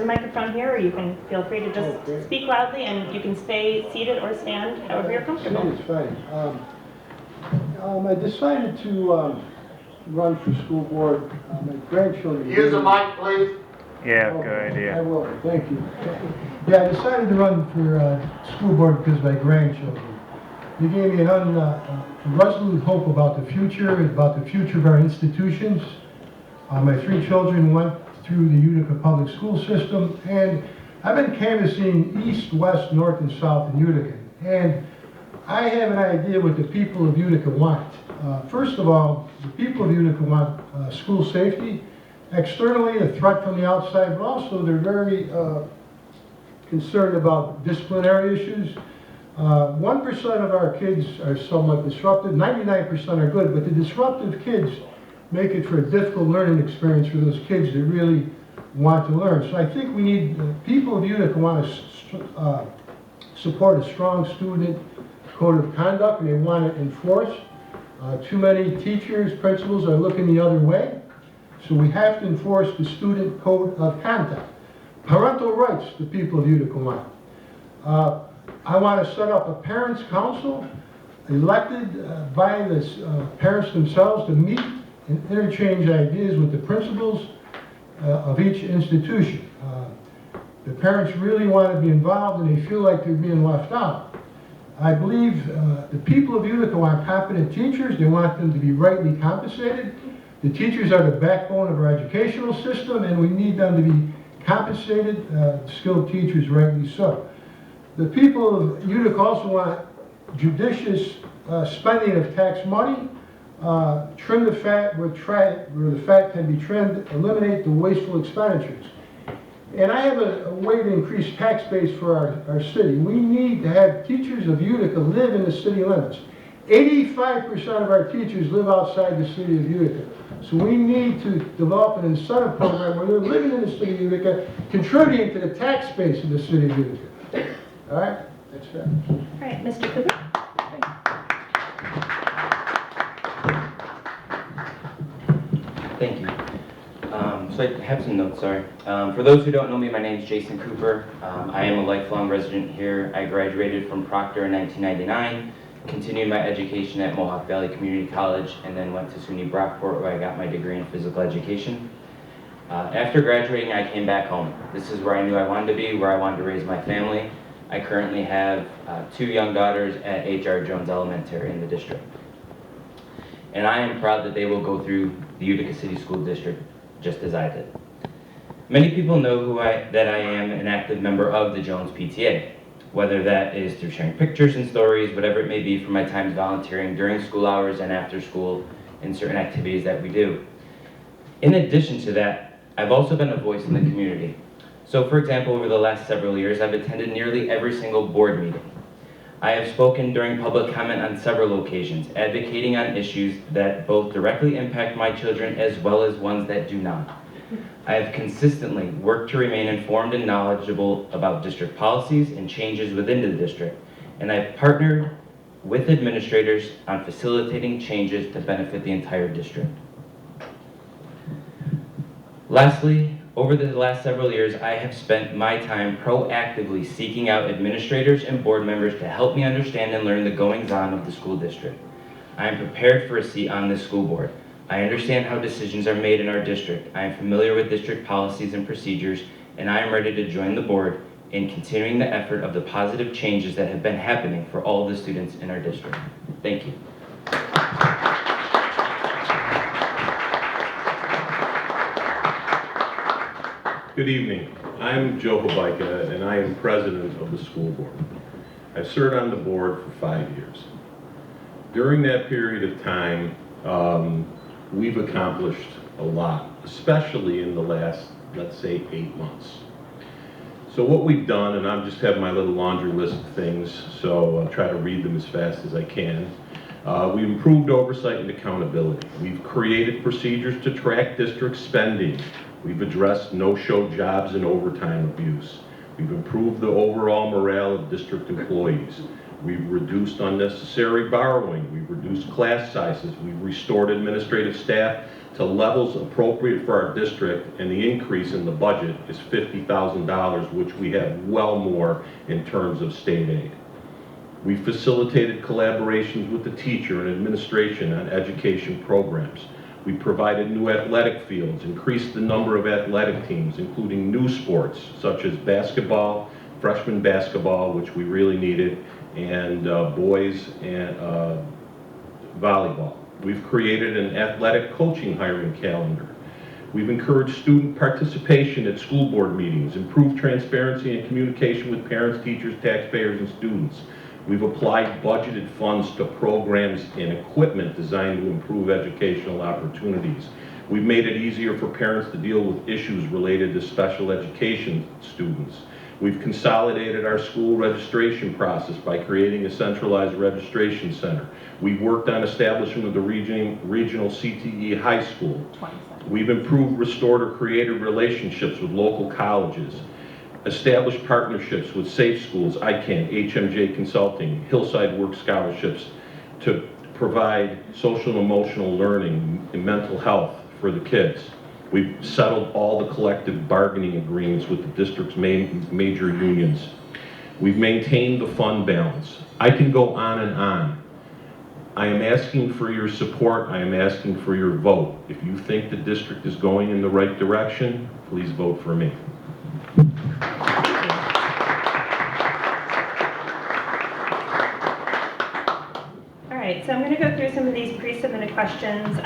a microphone here, or you can feel free to just speak loudly, and you can stay seated or stand, however you're comfortable. It's fine. I decided to run for school board. My grandchildren. Use the mic, please. Yeah, good idea. I will, thank you. Yeah, I decided to run for school board because of my grandchildren. You gave me an resolute hope about the future of our institutions. My 3 children went through the Utica public school system, and I've been canvassing east, west, north, and south in Utica. And I have an idea what the people of Utica want. First of all, the people of Utica want school safety. Externally, a threat from the outside, but also they're very concerned about disciplinary issues. 1% of our kids are somewhat disruptive, 99% are good, but the disruptive kids make it for a difficult learning experience for those kids that really want to learn. So I think we need, people of Utica want to support a strong student code of conduct, and they want it enforced. Too many teachers, principals are looking the other way. So we have to enforce the student code of conduct. Parental rights, the people of Utica want. I want to set up a parents' council elected by the parents themselves to meet and interchange ideas with the principals of each institution. The parents really want to be involved, and they feel like they're being left out. I believe the people of Utica want competent teachers. They want them to be rightly compensated. The teachers are the backbone of our educational system, and we need them to be compensated, skilled teachers, rightly so. The people of Utica also want judicious spending of tax money, trim the fat where the fat can be trimmed, eliminate the wasteful expenditures. And I have a way to increase tax base for our city. We need to have teachers of Utica live in the city limits. 85% of our teachers live outside the city of Utica. So we need to develop an incentive program where they're living in the city of Utica, contributing to the tax base of the city of Utica. All right? That's fair. All right, Mr. Cooper. Thank you. So I have some notes, sorry. For those who don't know me, my name is Jason Cooper. I am a lifelong resident here. I graduated from Proctor in 1999, continued my education at Mohawk Valley Community College, and then went to SUNY Brockport, where I got my degree in physical education. After graduating, I came back home. This is where I knew I wanted to be, where I wanted to raise my family. I currently have 2 young daughters at H.R. Jones Elementary in the district. And I am proud that they will go through the Utica City School District just as I did. Many people know that I am an active member of the Jones PTA, whether that is through sharing pictures and stories, whatever it may be, from my times volunteering during school hours and after school in certain activities that we do. In addition to that, I've also been a voice in the community. So for example, over the last several years, I've attended nearly every single board meeting. I have spoken during public comment on several occasions, advocating on issues that both directly impact my children as well as ones that do not. I have consistently worked to remain informed and knowledgeable about district policies and changes within the district, and I've partnered with administrators on facilitating changes to benefit the entire district. Lastly, over the last several years, I have spent my time proactively seeking out administrators and board members to help me understand and learn the goings-on of the school district. I am prepared for a seat on this school board. I understand how decisions are made in our district. I am familiar with district policies and procedures, and I am ready to join the board in continuing the effort of the positive changes that have been happening for all the students in our district. Thank you. Good evening. I'm Joe Habaika, and I am president of the school board. I've served on the board for 5 years. During that period of time, we've accomplished a lot, especially in the last, let's say, 8 months. So what we've done, and I just have my little laundry list of things, so I'll try to read them as fast as I can. We've improved oversight and accountability. We've created procedures to track district spending. We've addressed no-show jobs and overtime abuse. We've improved the overall morale of district employees. We've reduced unnecessary borrowing. We've reduced class sizes. We've restored administrative staff to levels appropriate for our district, and the increase in the budget is $50,000, which we have well more in terms of state aid. We facilitated collaborations with the teacher and administration on education programs. We provided new athletic fields, increased the number of athletic teams, including new sports such as basketball, freshman basketball, which we really needed, and boys and volleyball. We've created an athletic coaching hiring calendar. We've encouraged student participation at school board meetings, improved transparency and communication with parents, teachers, taxpayers, and students. We've applied budgeted funds to programs and equipment designed to improve educational opportunities. We've made it easier for parents to deal with issues related to special education students. We've consolidated our school registration process by creating a centralized registration center. We've worked on establishment of the regional CTE high school. 27. We've improved, restored, or created relationships with local colleges, established partnerships with Safe Schools, ICANN, HMJ Consulting, Hillside Work Scholarships to provide social and emotional learning and mental health for the kids. We've settled all the collective bargaining agreements with the district's major unions. We've maintained the fund balance. I can go on and on. I am asking for your support. I am asking for your vote. If you think the district is going in the right direction, please vote for me. All right, so I'm going to go through some of these pre-submitted questions.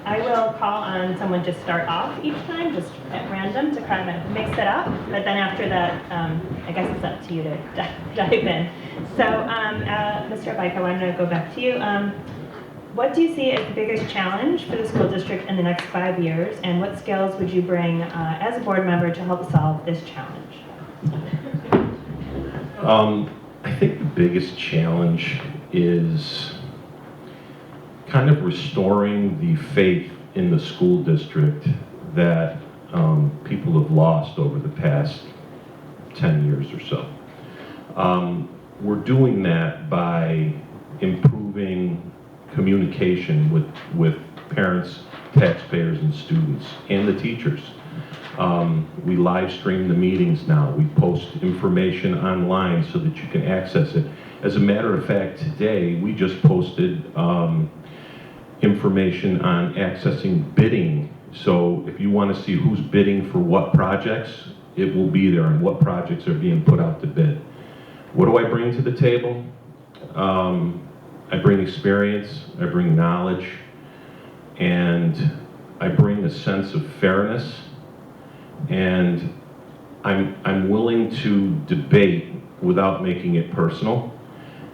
I will call on someone to start off each time, just at random, to kind of mix it up. But then after that, I guess it's up to you to dive in. So, Mr. Bike, I wanted to go back to you. What do you see as the biggest challenge for the school district in the next 5 years, and what skills would you bring as a board member to help solve this challenge? I think the biggest challenge is kind of restoring the faith in the school district that people have lost over the past 10 years or so. We're doing that by improving communication with parents, taxpayers, and students, and the teachers. We live stream the meetings now. We post information online so that you can access it. As a matter of fact, today we just posted information on accessing bidding. So if you want to see who's bidding for what projects, it will be there and what projects are being put out to bid. What do I bring to the table? I bring experience, I bring knowledge, and I bring a sense of fairness, and I'm willing to debate without making it personal,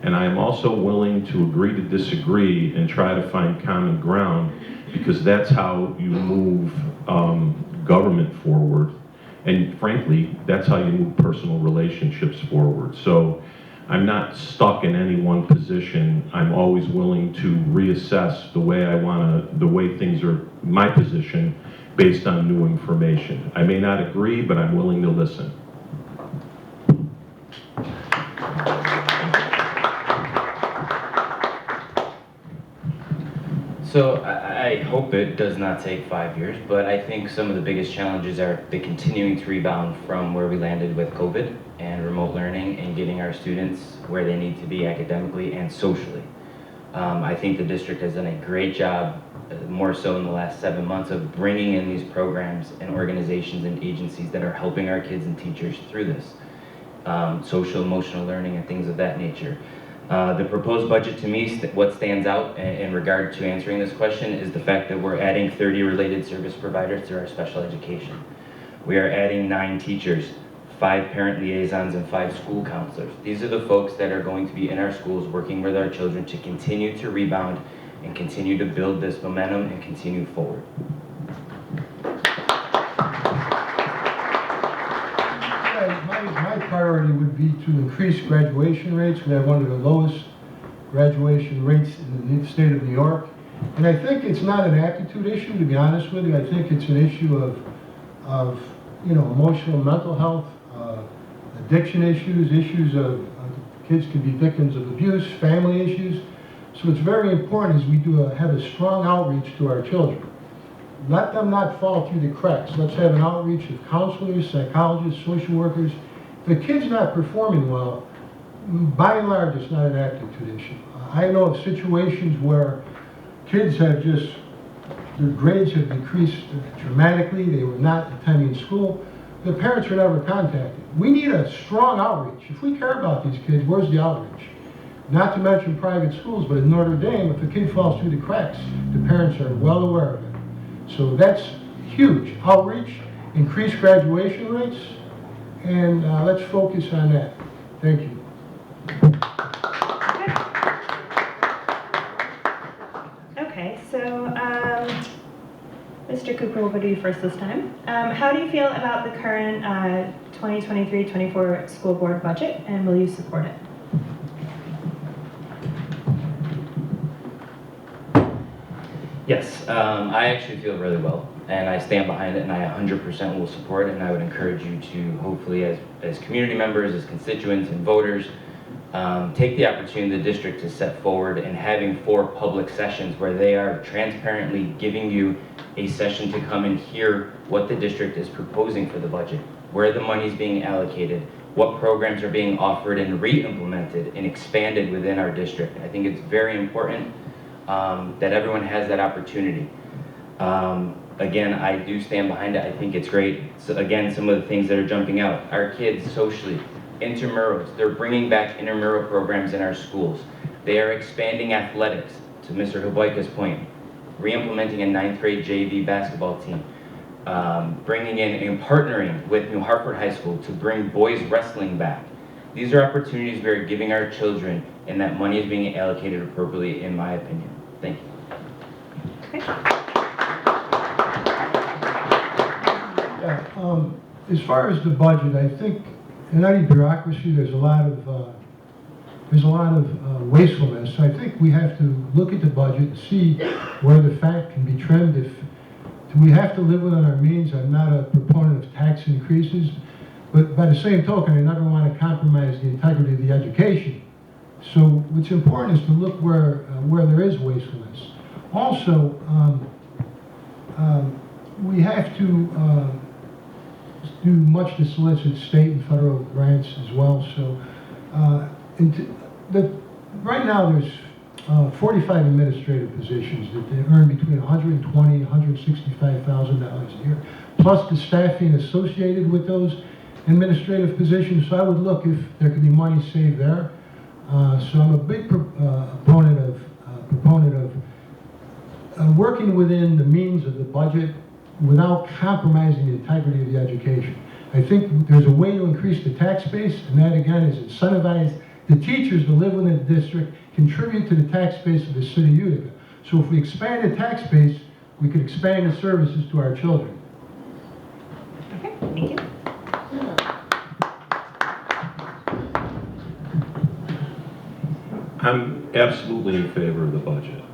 and I am also willing to agree to disagree and try to find common ground, because that's how you move government forward, and frankly, that's how you move personal relationships forward. So I'm not stuck in any one position. I'm always willing to reassess the way things are, my position, based on new information. I may not agree, but I'm willing to listen. So I hope it does not take 5 years, but I think some of the biggest challenges are the continuing to rebound from where we landed with COVID and remote learning and getting our students where they need to be academically and socially. I think the district has done a great job, more so in the last 7 months, of bringing in these programs and organizations and agencies that are helping our kids and teachers through this. Social, emotional learning and things of that nature. The proposed budget, to me, what stands out in regard to answering this question is the fact that we're adding 30 related service providers to our special education. We are adding 9 teachers, 5 parent liaisons, and 5 school counselors. These are the folks that are going to be in our schools working with our children to continue to rebound and continue to build this momentum and continue forward. My priority would be to increase graduation rates. We have one of the lowest graduation rates in the state of New York. And I think it's not an aptitude issue, to be honest with you. I think it's an issue of emotional mental health, addiction issues of Kids could be victims of abuse, family issues. So it's very important as we have a strong outreach to our children. Let them not fall through the cracks. Let's have an outreach of counselors, psychologists, social workers. If a kid's not performing well, by and large, it's not an aptitude issue. I know of situations where kids have their grades have decreased dramatically. They were not attending school. The parents are never contacted. We need a strong outreach. If we care about these kids, where's the outreach? Not to mention private schools, but in Notre Dame, if a kid falls through the cracks, the parents are well aware of it. So that's huge. Outreach, increase graduation rates, and let's focus on that. Thank you. Okay, so Mr. Cooper, we'll go to you first this time. How do you feel about the current 2023-24 school board budget, and will you support it? Yes, I actually feel really well, and I stand behind it, and I 100% will support it, and I would encourage you to hopefully, as community members, as constituents and voters, take the opportunity the district to set forward and having 4 public sessions where they are transparently giving you a session to come and hear what the district is proposing for the budget, where the money is being allocated, what programs are being offered and re-implemented and expanded within our district. I think it's very important that everyone has that opportunity. Again, I do stand behind it. I think it's great. So again, some of the things that are jumping out. Our kids socially, intramurals, they're bringing back intramural programs in our schools. They are expanding athletics, to Mr. Huboika's point, re-implementing a 9th grade JV basketball team, bringing in and partnering with New Hartford High School to bring boys wrestling back. These are opportunities we are giving our children, and that money is being allocated appropriately, in my opinion. Thank you. Okay. Yeah, as far as the budget, I think in any bureaucracy there's a lot of wastefulness. I think we have to look at the budget and see where the fat can be trimmed. If we have to live within our means, I'm not a proponent of tax increases, but by the same token, I never want to compromise the integrity of the education. So what's important is to look where there is wastefulness. Also, we have to do much to solicit state and federal grants as well. So right now there's 45 administrative positions that they earn between $120,000 and $165,000 a year, plus the staffing associated with those administrative positions. So I would look if there could be money saved there. So I'm a big proponent of working within the means of the budget without compromising the integrity of the education. I think there's a way to increase the tax base, and that again is incentivize the teachers to live within the district, contribute to the tax base of the city of Utica. So if we expand the tax base, we could expand the services to our children. Okay, thank you. I'm absolutely in favor of the budget.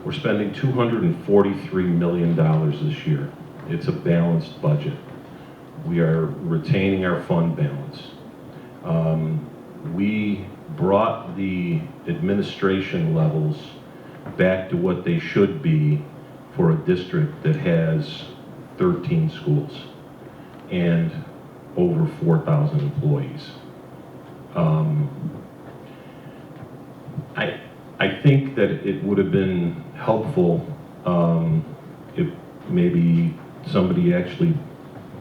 We're spending $243 million this year. It's a balanced budget. We are retaining our fund balance. We brought the administration levels back to what they should be for a district that has 13 schools and over 4,000 employees. I think that it would have been helpful if maybe somebody actually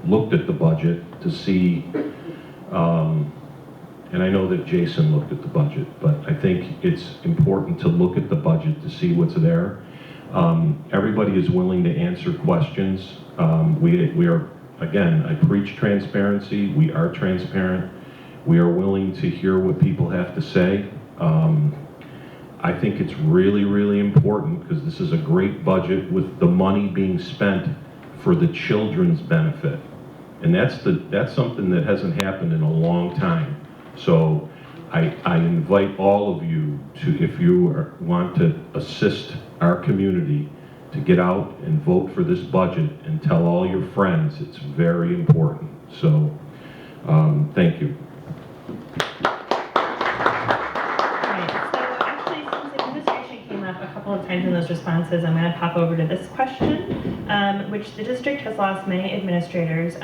looked at the budget to see, and I know that Jason looked at the budget, but I think it's important to look at the budget to see what's there. Everybody is willing to answer questions. We are, again, I preach transparency. We are transparent. We are willing to hear what people have to say. I think it's really, really important because this is a great budget with the money being spent for the children's benefit. And that's something that hasn't happened in a long time. So I invite all of you to, if you want to assist our community, to get out and vote for this budget and tell all your friends. It's very important. So thank you. in those responses, I'm going to pop over to this question, which the district has lost many administrators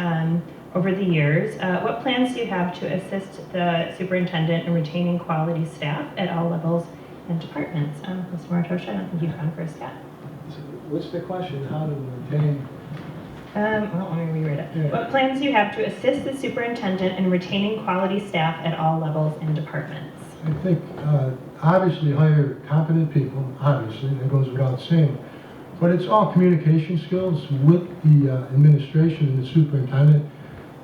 over the years. What plans do you have to assist the superintendent in retaining quality staff at all levels and departments? Mr. Martosha, I don't think you've gone first yet. What's the question? How to maintain? Well, let me reread it. Yeah. What plans do you have to assist the superintendent in retaining quality staff at all levels and departments? I think, obviously hire competent people, obviously, that goes without saying. But it's all communication skills with the administration and the superintendent.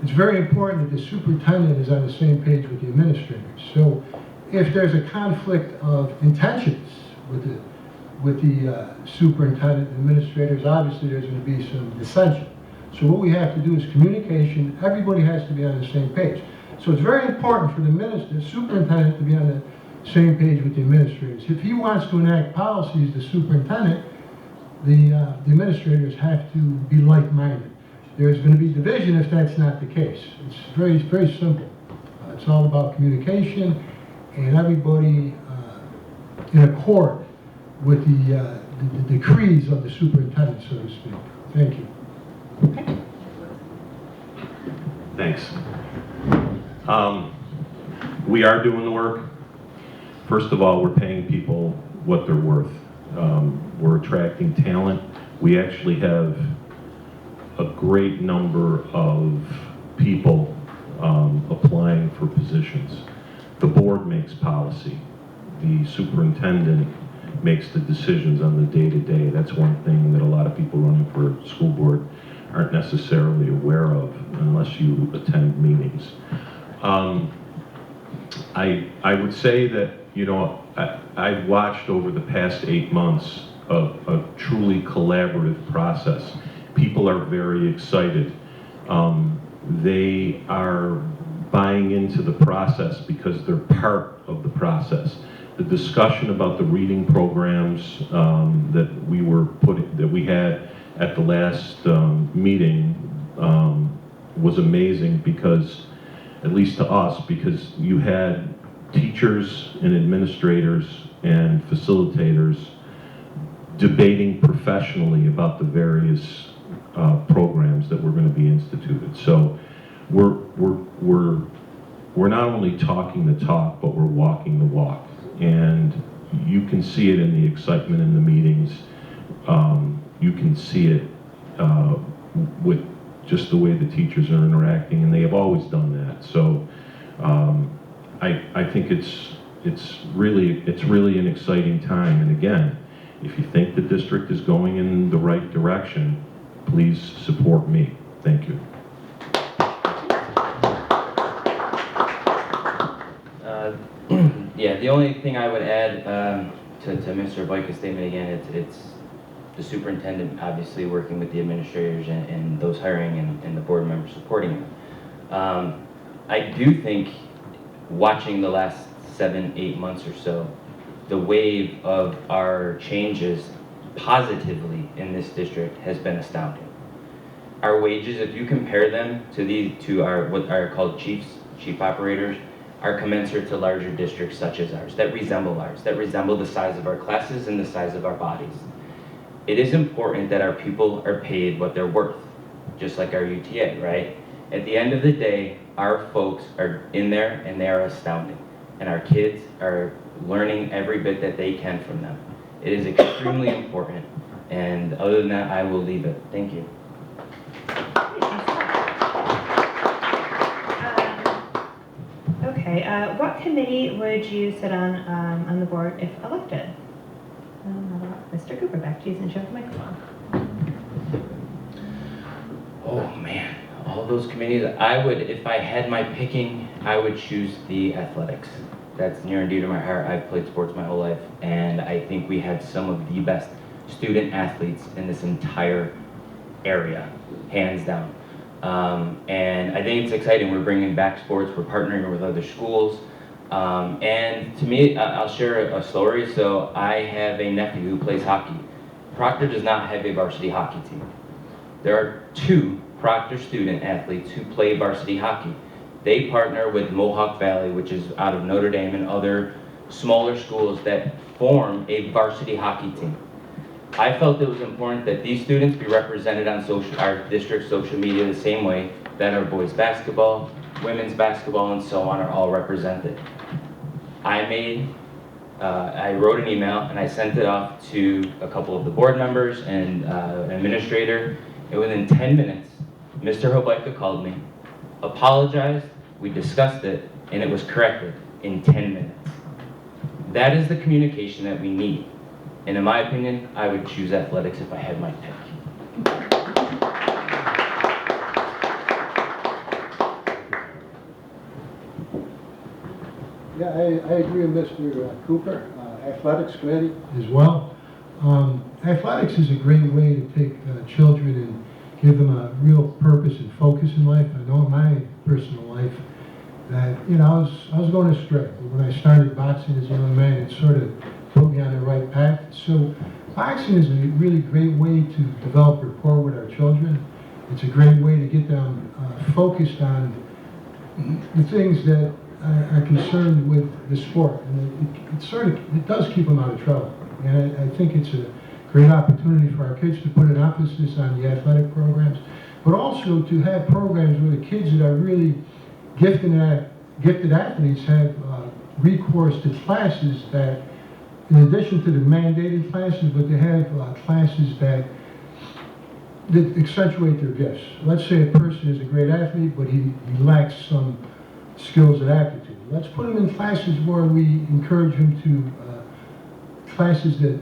It's very important that the superintendent is on the same page with the administrators. So if there's a conflict of intentions with the superintendent and administrators, obviously there's going to be some dissension. So what we have to do is communication. Everybody has to be on the same page. So it's very important for the superintendent to be on the same page with the administrators. If he wants to enact policies, the superintendent, the administrators have to be like-minded. There's going to be division if that's not the case. It's very, very simple. It's all about communication and everybody in accord with the decrees of the superintendent, so to speak. Thank you. Thanks. We are doing the work. First of all, we're paying people what they're worth. We're attracting talent. We actually have a great number of people applying for positions. The board makes policy. The superintendent makes the decisions on the day-to-day. That's one thing that a lot of people running for school board aren't necessarily aware of unless you attend meetings. I would say that, you know, I've watched over the past 8 months a truly collaborative process. People are very excited. They are buying into the process because they're part of the process. The discussion about the reading programs that we had at the last meeting was amazing, because, at least to us, because you had teachers and administrators and facilitators debating professionally about the various programs that were going to be instituted. So we're not only talking the talk, but we're walking the walk. And you can see it in the excitement in the meetings. You can see it with just the way the teachers are interacting, and they have always done that. So I think it's really an exciting time. And again, if you think the district is going in the right direction, please support me. Thank you. Yeah, the only thing I would add to Mr. Boyka's statement again, it's the superintendent obviously working with the administrators and those hiring and the board members supporting them. I do think, watching the last 7-8 months or so, the wave of our changes positively in this district has been astounding. Our wages, if you compare them to our what are called chief operators, are commensurate to larger districts such as ours, that resemble the size of our classes and the size of our bodies. It is important that our people are paid what they're worth, just like our UTA, right? At the end of the day, our folks are in there and they are astounding. And our kids are learning every bit that they can from them. It is extremely important. And other than that, I will leave it. Thank you. Okay, what committee would you sit on the board if elected? Mr. Cooper, back to you since you have the microphone. Oh man, all those committees. I would, if I had my picking, I would choose the athletics. That's near and dear to my heart. I've played sports my whole life, and I think we had some of the best student athletes in this entire area, hands down. And I think it's exciting. We're bringing back sports. We're partnering with other schools. And to me, I'll share a story. So I have a nephew who plays hockey. Proctor does not have a varsity hockey team. There are 2 Proctor student athletes who play varsity hockey. They partner with Mohawk Valley, which is out of Notre Dame, and other smaller schools that form a varsity hockey team. I felt it was important that these students be represented on our district social media the same way that our boys basketball, women's basketball, and so on are all represented. I wrote an email and I sent it off to a couple of the board members and an administrator, and within 10 minutes, Mr. Hobeika called me, apologized, we discussed it, and it was corrected in 10 minutes. That is the communication that we need. And in my opinion, I would choose athletics if I had my pick. Yeah, I agree with Mr. Cooper. Athletics committee as well. Athletics is a great way to take children and give them a real purpose and focus in life. I know in my personal life that, I was going astray. When I started boxing as a young man, it sort of put me on the right path. So boxing is a really great way to develop rapport with our children. It's a great way to get them focused on the things that are concerned with the sport, and it does keep them out of trouble. And I think it's a great opportunity for our kids to put an emphasis on the athletic programs, but also to have programs where the kids that are really gifted athletes have recourse to classes that, in addition to the mandated classes, but they have classes that accentuate their gifts. Let's say a person is a great athlete, but he lacks some skills and aptitude. Let's put him in classes where we encourage him to classes that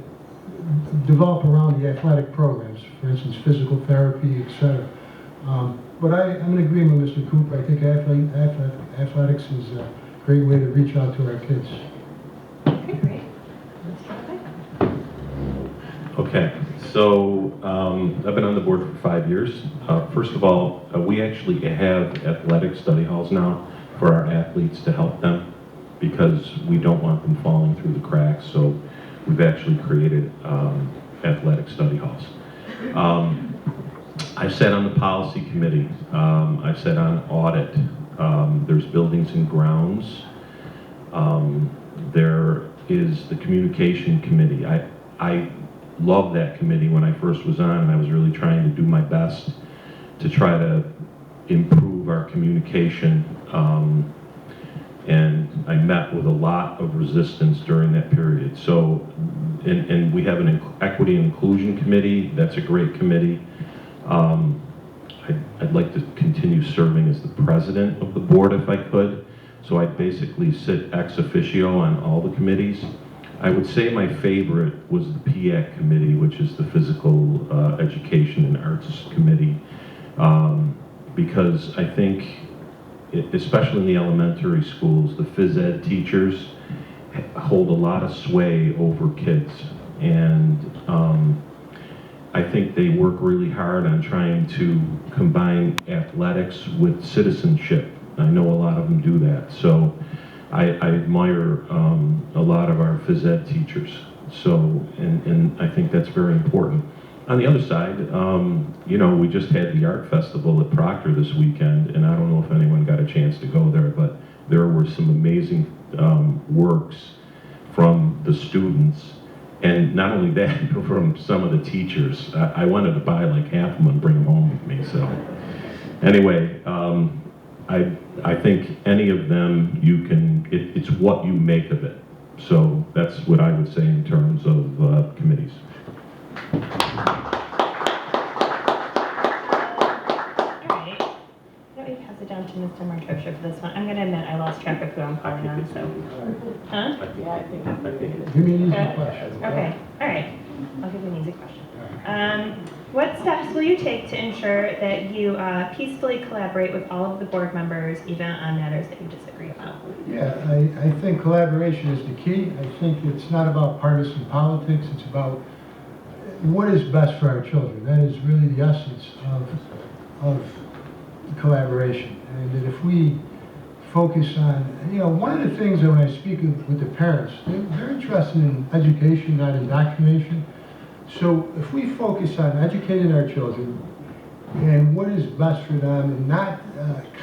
develop around the athletic programs, for instance, physical therapy, etc. But I'm in agreement with Mr. Cooper. I think athletics is a great way to reach out to our kids. Okay, great. Okay, so I've been on the board for 5 years. First of all, we actually have athletic study halls now for our athletes to help them, because we don't want them falling through the cracks. So we've actually created athletic study halls. I've sat on the policy committee. I've sat on audit. There's buildings and grounds. There is the communication committee. I loved that committee when I first was on, and I was really trying to do my best to try to improve our communication. And I met with a lot of resistance during that period. So, and we have an equity and inclusion committee. That's a great committee. I'd like to continue serving as the president of the board if I could. So I'd basically sit ex officio on all the committees. I would say my favorite was the PAC committee, which is the Physical Education and Arts Committee, because I think, especially in the elementary schools, the phys ed teachers hold a lot of sway over kids, and I think they work really hard on trying to combine athletics with citizenship. I know a lot of them do that, so I admire a lot of our phys ed teachers. So, and I think that's very important. On the other side, we just had the art festival at Proctor this weekend, and I don't know if anyone got a chance to go there, but there were some amazing works from the students, and not only that, from some of the teachers. I wanted to buy like half of them and bring them home with me. So, anyway, I think any of them it's what you make of it. So that's what I would say in terms of committees. Down to Mr. Martosha for this one. I'm going to admit I lost track of who I'm calling on, so. Huh? Yeah, I think give me an easy question. Okay, all right. I'll give you an easy question. What steps will you take to ensure that you peacefully collaborate with all of the board members, even on matters that you disagree about? Yeah, I think collaboration is the key. I think it's not about partisan politics. It's about what is best for our children. That is really the essence of collaboration. And that if we focus on, one of the things that when I speak with the parents, they're interested in education, not indoctrination. So if we focus on educating our children and what is best for them, and not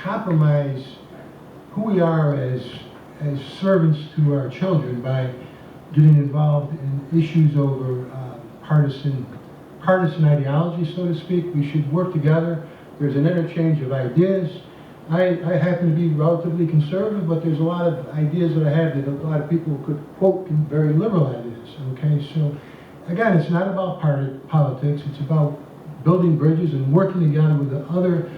compromise who we are as servants to our children by getting involved in issues over partisan ideology, so to speak. We should work together. There's an interchange of ideas. I happen to be relatively conservative, but there's a lot of ideas that I have that a lot of people could quote very liberal ideas, okay? So, again, it's not about politics. It's about building bridges and working together with the other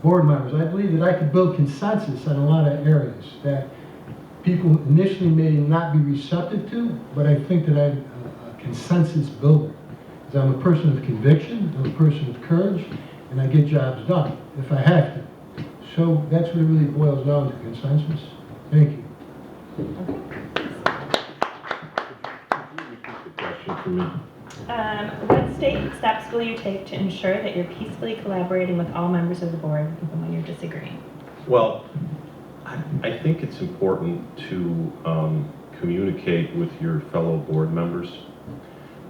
board members. I believe that I could build consensus on a lot of areas that people initially may not be receptive to, but I think that I'm a consensus builder. Because I'm a person of conviction, I'm a person of courage, and I get jobs done if I have to. So that's what it really boils down to, consensus. Thank you. The question for me. What steps will you take to ensure that you're peacefully collaborating with all members of the board, even when you're disagreeing? Well, I think it's important to communicate with your fellow board members.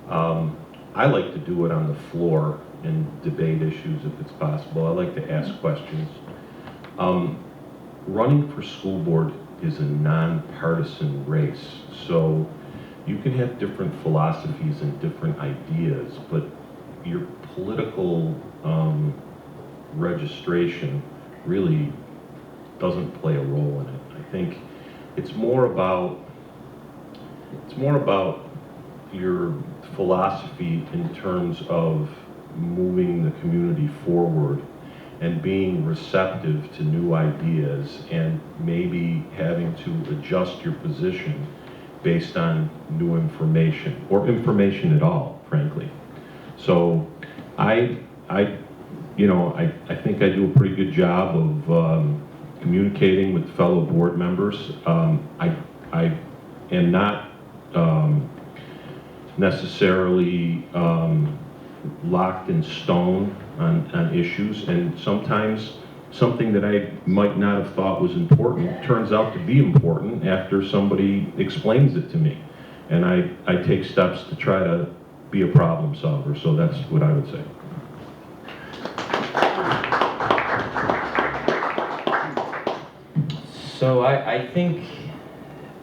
I like to do it on the floor and debate issues if it's possible. I like to ask questions. Running for school board is a nonpartisan race, so you can have different philosophies and different ideas, but your political registration really doesn't play a role in it. I think it's more about your philosophy in terms of moving the community forward and being receptive to new ideas and maybe having to adjust your position based on new information or information at all, frankly. So I think I do a pretty good job of communicating with fellow board members. I am not necessarily locked in stone on issues, and sometimes something that I might not have thought was important turns out to be important after somebody explains it to me. And I take steps to try to be a problem solver, so that's what I would say. So I think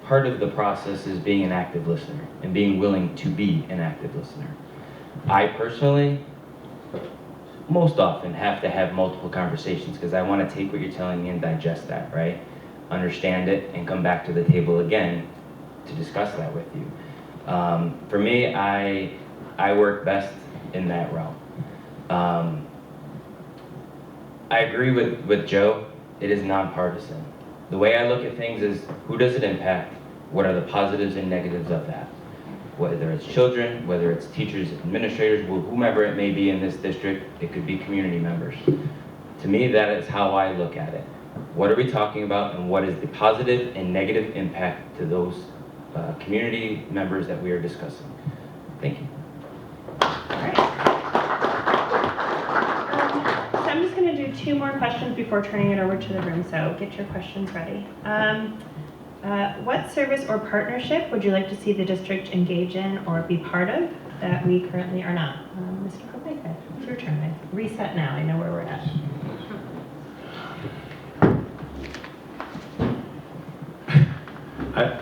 part of the process is being an active listener and being willing to be an active listener. I personally, most often, have to have multiple conversations because I want to take what you're telling me and digest that, right? Understand it and come back to the table again to discuss that with you. For me, I work best in that realm. I agree with Joe. It is nonpartisan. The way I look at things is, who does it impact? What are the positives and negatives of that? Whether it's children, whether it's teachers, administrators, whomever it may be in this district, it could be community members. To me, that is how I look at it. What are we talking about, and what is the positive and negative impact to those community members that we are discussing? Thank you. All right. So I'm just going to do 2 more questions before turning it over to the room, so get your questions ready. What service or partnership would you like to see the district engage in or be part of that we currently are not? Mr. Kopeka, it's your turn. I reset now. I know where we're at.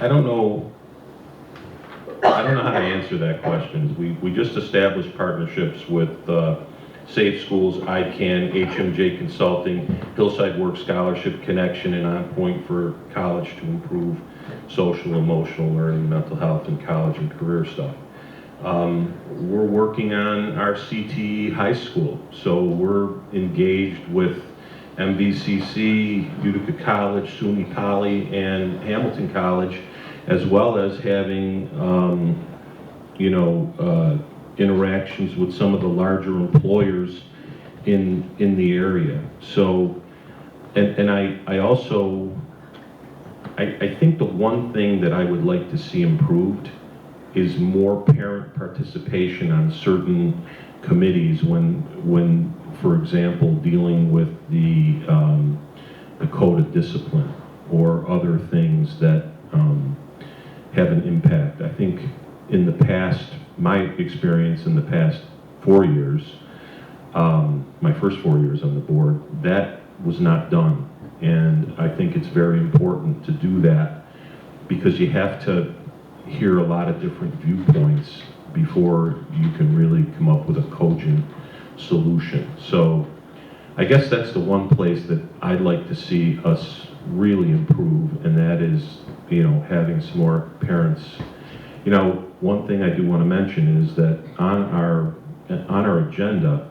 I don't know how to answer that question. We just established partnerships with Safe Schools, ICANN, HMJ Consulting, Hillside Work Scholarship Connection, and On Point for College to improve social, emotional learning, mental health, and college and career stuff. We're working on our CTE high school, so we're engaged with MVCC, Utica College, SUNY Poly, and Hamilton College, as well as having interactions with some of the larger employers in the area. So, and I also, I think the one thing that I would like to see improved is more parent participation on certain committees when for example, dealing with the code of discipline or other things that have an impact. I think in the past, my experience in the past 4 years, my first 4 years on the board, that was not done. And I think it's very important to do that because you have to hear a lot of different viewpoints before you can really come up with a cogent solution. So I guess that's the one place that I'd like to see us really improve, and that is, having some more parents. One thing I do want to mention is that on our agenda,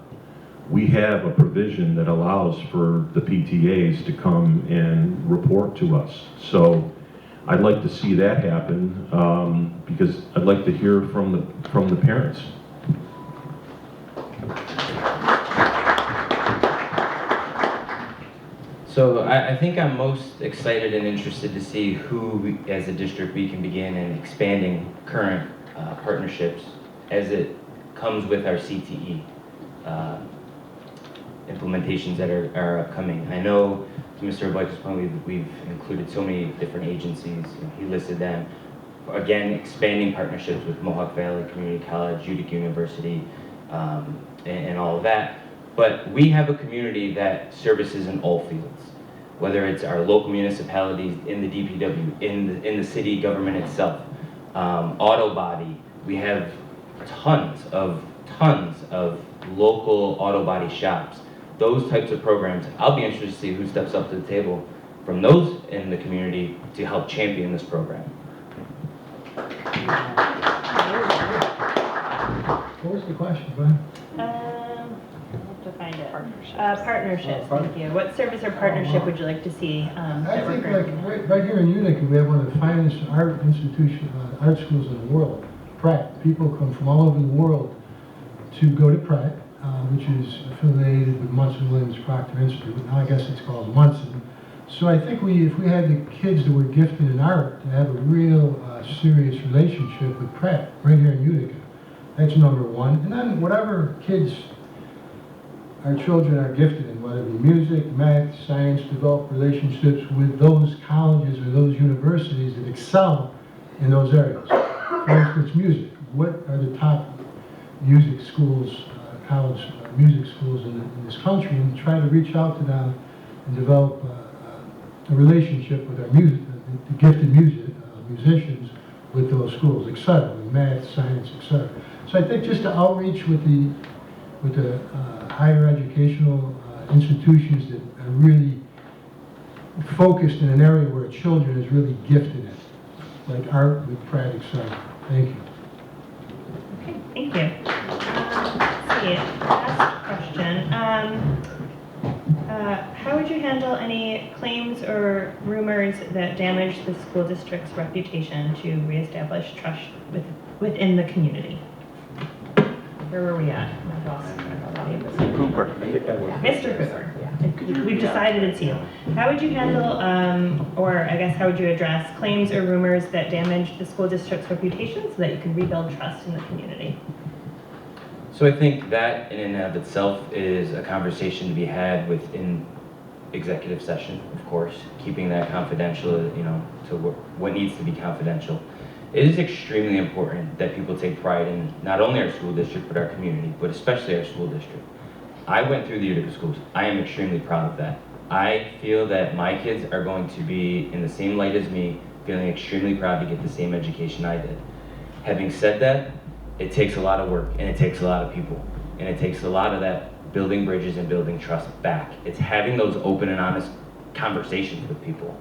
we have a provision that allows for the PTAs to come and report to us. So I'd like to see that happen, because I'd like to hear from the parents. So I think I'm most excited and interested to see who, as a district, we can begin in expanding current partnerships as it comes with our CTE implementations that are upcoming. I know, to Mr. Blake's point, we've included so many different agencies. He listed them. Again, expanding partnerships with Mohawk Valley Community College, Utica University, and all of that. But we have a community that services in all fields, whether it's our local municipalities, in the DPW, in the city government itself, auto body. We have tons of local auto body shops. Those types of programs, I'll be interested to see who steps up to the table from those in the community to help champion this program. What was the question, Brian? I'll have to find it. Partnerships, thank you. What service or partnership would you like to see? I think right here in Utica, we have one of the finest art art schools in the world, Pratt. People come from all over the world to go to Pratt, which is affiliated with Munson Williams Proctor Institute. Now I guess it's called Munson. So I think if we had the kids that were gifted in art to have a real serious relationship with Pratt right here in Utica, that's number one. And then whatever kids our children are gifted in, whether it be music, math, science, develop relationships with those colleges or those universities that excel in those areas. For instance, music. What are the top music schools, college music schools in this country, and try to reach out to them and develop a relationship with our music, the gifted musicians with those schools, etc., math, science, etc. So I think just the outreach with the higher educational institutions that are really focused in an area where children is really gifted in, like art with Pratt, etc. Thank you. Okay, thank you. Let's see, last question. How would you handle any claims or rumors that damage the school district's reputation to reestablish trust within the community? Where were we at? Mr. Cooper. Mr. Cooper. We've decided it's you. How would you handle, or I guess how would you address claims or rumors that damage the school district's reputation so that you can rebuild trust in the community? So I think that in and of itself is a conversation to be had within executive session, of course, keeping that confidential, to what needs to be confidential. It is extremely important that people take pride in not only our school district, but our community, but especially our school district. I went through the Utica schools. I am extremely proud of that. I feel that my kids are going to be in the same light as me, feeling extremely proud to get the same education I did. Having said that, it takes a lot of work, and it takes a lot of people, and it takes a lot of that building bridges and building trust back. It's having those open and honest conversations with people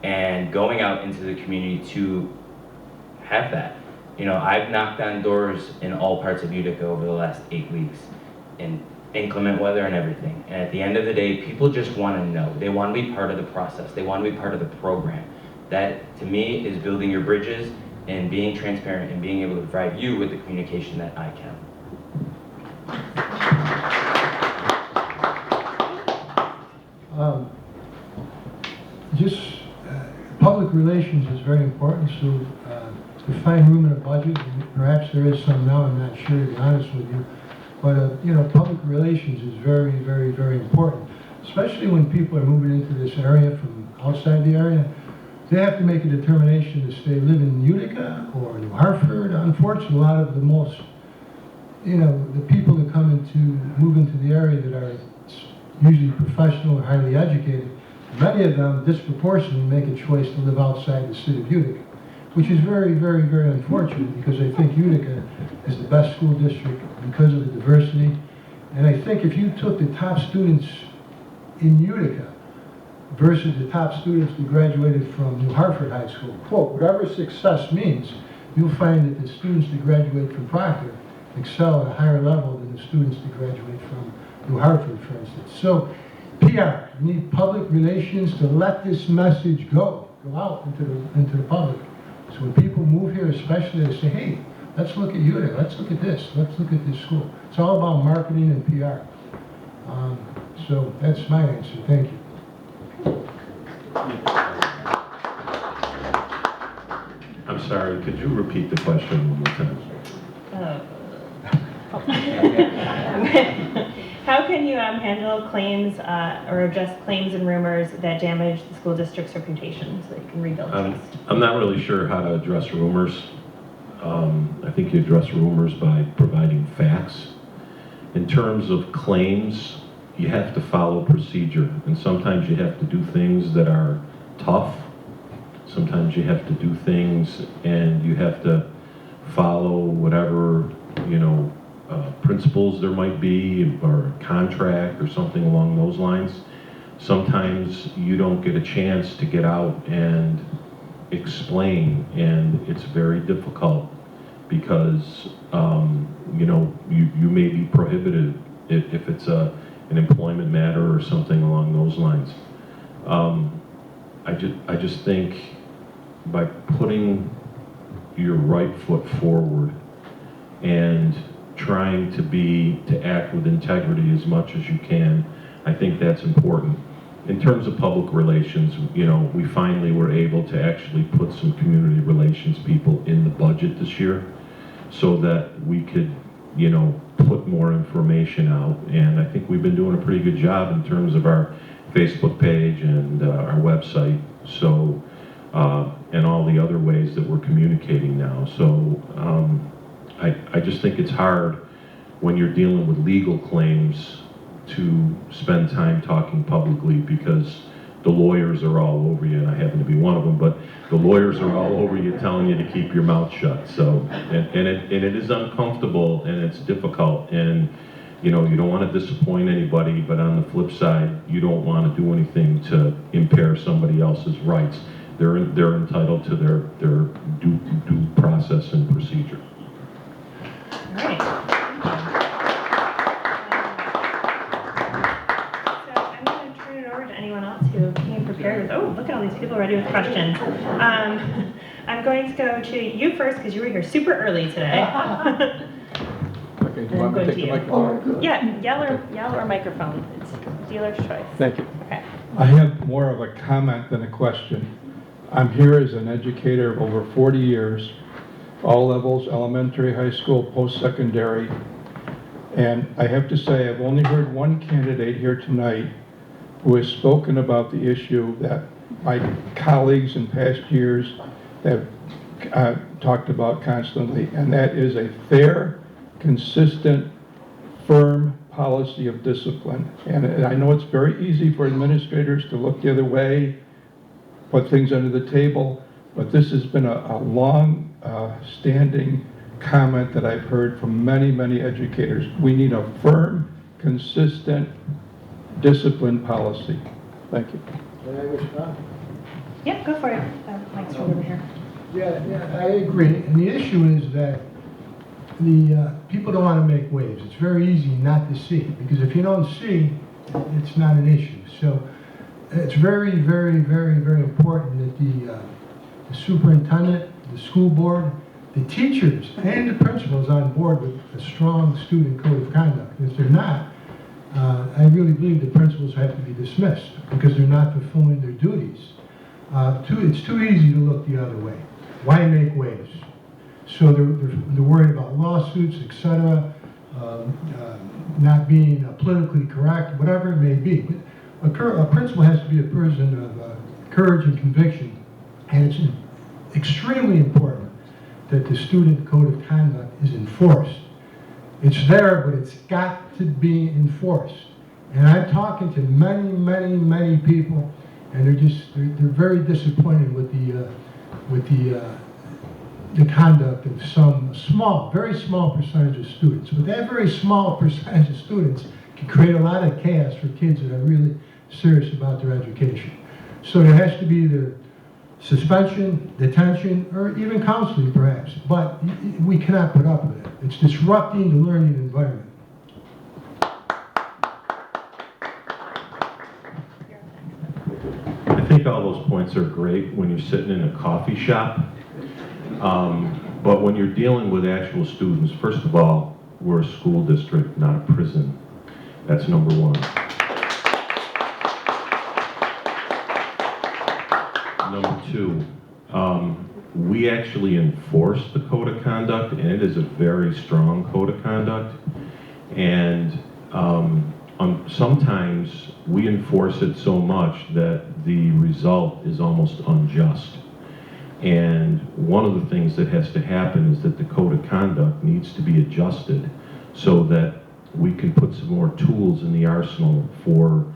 and going out into the community to have that. I've knocked on doors in all parts of Utica over the last 8 weeks in inclement weather and everything. And at the end of the day, people just want to know. They want to be part of the process. They want to be part of the program. That, to me, is building your bridges and being transparent and being able to provide you with the communication that I can. Public relations is very important, so to find room in a budget, and perhaps there is some now, I'm not sure, to be honest with you, but public relations is very, very, very important, especially when people are moving into this area from outside the area. They have to make a determination to live in Utica or New Hartford. Unfortunately, a lot of the people that move into the area that are usually professional or highly educated, many of them disproportionately make a choice to live outside the city of Utica. which is very, very, very unfortunate because I think Utica is the best school district because of the diversity. And I think if you took the top students in Utica versus the top students who graduated from New Hartford High School, quote, whatever success means, you'll find that the students that graduate from Proctor excel at a higher level than the students that graduate from New Hartford, for instance. So, PR, you need public relations to let this message go out into the public. So when people move here, especially, they say, hey, let's look at Utica, let's look at this, let's look at this school. It's all about marketing and PR. So that's my answer. Thank you. I'm sorry, could you repeat the question one more time? How can you handle claims or address claims and rumors that damage the school district's reputation so that you can rebuild trust? I'm not really sure how to address rumors. I think you address rumors by providing facts. In terms of claims, you have to follow procedure, and sometimes you have to do things that are tough. Sometimes you have to do things and you have to follow whatever, principles there might be, or a contract or something along those lines. Sometimes you don't get a chance to get out and explain, and it's very difficult because you may be prohibited if it's an employment matter or something along those lines. I just think by putting your right foot forward and trying to act with integrity as much as you can, I think that's important. In terms of public relations, we finally were able to actually put some community relations people in the budget this year so that we could, put more information out. And I think we've been doing a pretty good job in terms of our Facebook page and our website, so and all the other ways that we're communicating now. So I just think it's hard when you're dealing with legal claims to spend time talking publicly because the lawyers are all over you, and I happen to be one of them, but the lawyers are all over you telling you to keep your mouth shut. So, and it is uncomfortable and it's difficult, and you don't want to disappoint anybody, but on the flip side, you don't want to do anything to impair somebody else's rights. They're entitled to their due process and procedure. All right. So I'm going to turn it over to anyone else who came prepared with, oh, look at all these people ready with questions. I'm going to go to you first because you were here super early today. Okay, do you want me to take the microphone? Yeah, yell or microphone. It's dealer's choice. Thank you. Okay. I have more of a comment than a question. I'm here as an educator of over 40 years, all levels, elementary, high school, post-secondary. And I have to say, I've only heard one candidate here tonight who has spoken about the issue that my colleagues in past years have talked about constantly, and that is a fair, consistent, firm policy of discipline. And I know it's very easy for administrators to look the other way, put things under the table, but this has been a long standing comment that I've heard from many, many educators. We need a firm, consistent, disciplined policy. Thank you. Can I respond? Yeah, go for it. Mike's right over here. Yeah, I agree. And the issue is that the people don't want to make waves. It's very easy not to see, because if you don't see, it's not an issue. So it's very, very, very, very important that the superintendent, the school board, the teachers, and the principals on board with a strong student code of conduct. If they're not, I really believe the principals have to be dismissed because they're not fulfilling their duties. It's too easy to look the other way. Why make waves? So they're worried about lawsuits, etc., not being politically correct, whatever it may be. A principal has to be a person of courage and conviction, and it's extremely important that the student code of conduct is enforced. It's there, but it's got to be enforced. And I'm talking to many, many, many people, and they're very disappointed with the the conduct of some small, very small percentage of students. But that very small percentage of students can create a lot of chaos for kids that are really serious about their education. So there has to be either suspension, detention, or even counseling perhaps. But we cannot put up with it. It's disrupting the learning environment. I think all those points are great when you're sitting in a coffee shop. But when you're dealing with actual students, first of all, we're a school district, not a prison. That's number one. Number two, we actually enforce the code of conduct, and it is a very strong code of conduct. And sometimes we enforce it so much that the result is almost unjust. And one of the things that has to happen is that the code of conduct needs to be adjusted so that we can put some more tools in the arsenal for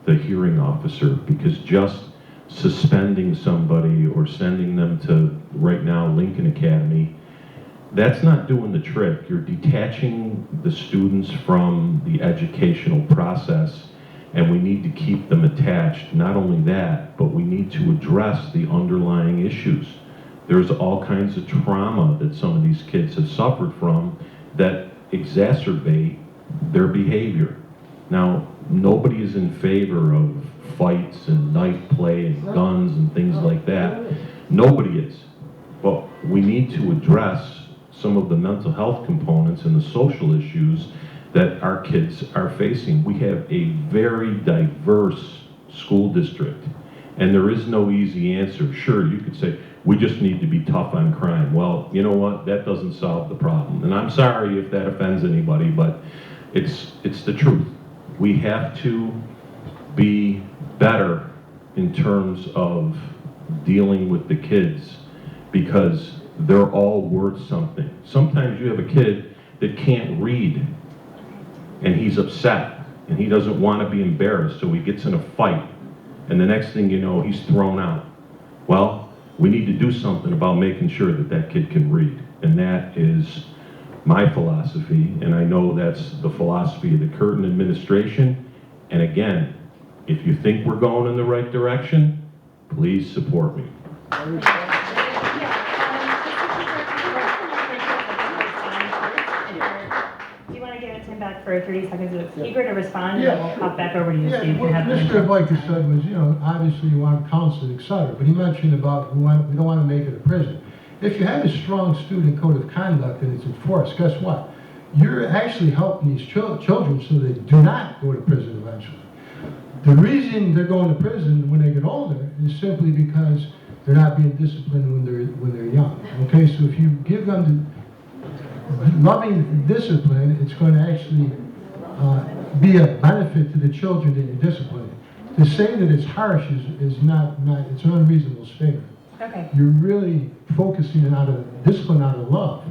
the hearing officer, because just suspending somebody or sending them to, right now, Lincoln Academy, that's not doing the trick. You're detaching the students from the educational process, and we need to keep them attached. Not only that, but we need to address the underlying issues. There's all kinds of trauma that some of these kids have suffered from that exacerbate their behavior. Now, nobody is in favor of fights and knife play and guns and things like that. Nobody is. But we need to address some of the mental health components and the social issues that our kids are facing. We have a very diverse school district, and there is no easy answer. Sure, you could say, we just need to be tough on crime. Well, you know what? That doesn't solve the problem. And I'm sorry if that offends anybody, but it's the truth. We have to be better in terms of dealing with the kids, because they're all worth something. Sometimes you have a kid that can't read, and he's upset, and he doesn't want to be embarrassed, so he gets in a fight, and the next thing you know, he's thrown out. Well, we need to do something about making sure that that kid can read, and that is my philosophy, and I know that's the philosophy of the Curtin administration. And again, if you think we're going in the right direction, please support me. Do you want to give it to him back for 30 seconds? It's eager to respond, and Yeah. then we'll pop back over to you, Yeah, Steve. what You have Mr. Biker said was, obviously you want counseling, et cetera, but he mentioned about we don't want to make it a prison. If you have a strong student code of conduct and it's enforced, guess what? You're actually helping these children so they do not go to prison eventually. The reason they're going to prison when they get older is simply because they're not being disciplined when they're young. Okay, so if you give them the loving discipline, it's going to actually be a benefit to the children that you're disciplining. To say that it's harsh is not it's an unreasonable statement. Okay. You're really focusing out of discipline out of love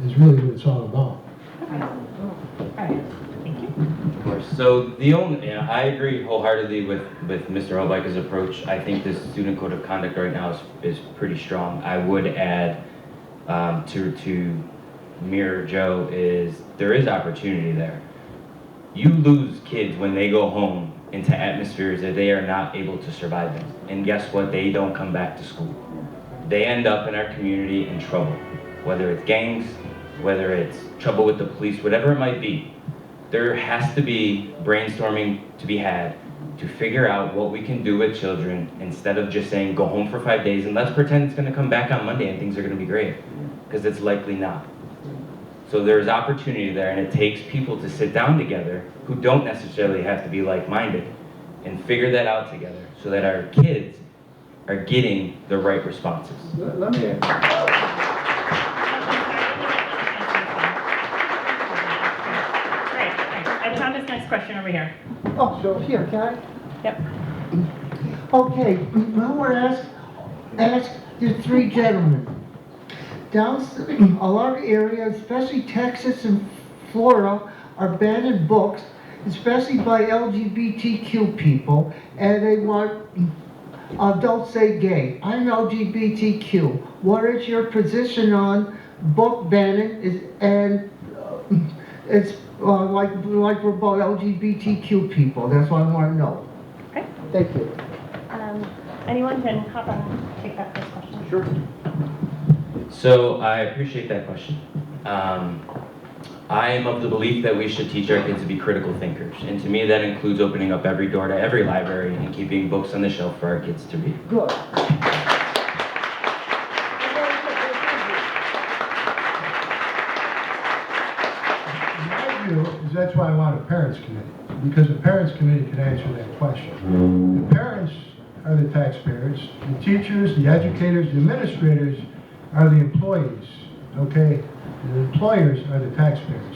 is really what it's all about. Okay. All right. Thank you. Of course. So I agree wholeheartedly with Mr. Holbeiker's approach. I think the student code of conduct right now is pretty strong. I would add to mirror Joe is there is opportunity there. You lose kids when they go home into atmospheres that they are not able to survive in. And guess what? They don't come back to school. They end up in our community in trouble, whether it's gangs, whether it's trouble with the police, whatever it might be. There has to be brainstorming to be had to figure out what we can do with children instead of just saying go home for 5 days and let's pretend it's going to come back on Monday and things are going to be great, because it's likely not. So there's opportunity there, and it takes people to sit down together who don't necessarily have to be like-minded and figure that out together so that our kids are getting the right responses. Let me Great. I found this next question over here. Oh, so here, can I? Yep. Okay, I want to ask the three gentlemen. Down a lot of areas, especially Texas and Florida, are banning books, especially by LGBTQ people, and they want don't say gay. I'm LGBTQ. What is your position on book banning it's like we're both LGBTQ people. That's what I want to know. Okay. Thank you. Anyone can hop on, take that first question. Sure. So I appreciate that question. I am of the belief that we should teach our kids to be critical thinkers. And to me, that includes opening up every door to every library and keeping books on the shelf for our kids to read. Good. My view is that's why I want a parents committee, because a parents committee can answer that question. The parents are the taxpayers, the teachers, the educators, the administrators are the employees, okay? The employers are the taxpayers.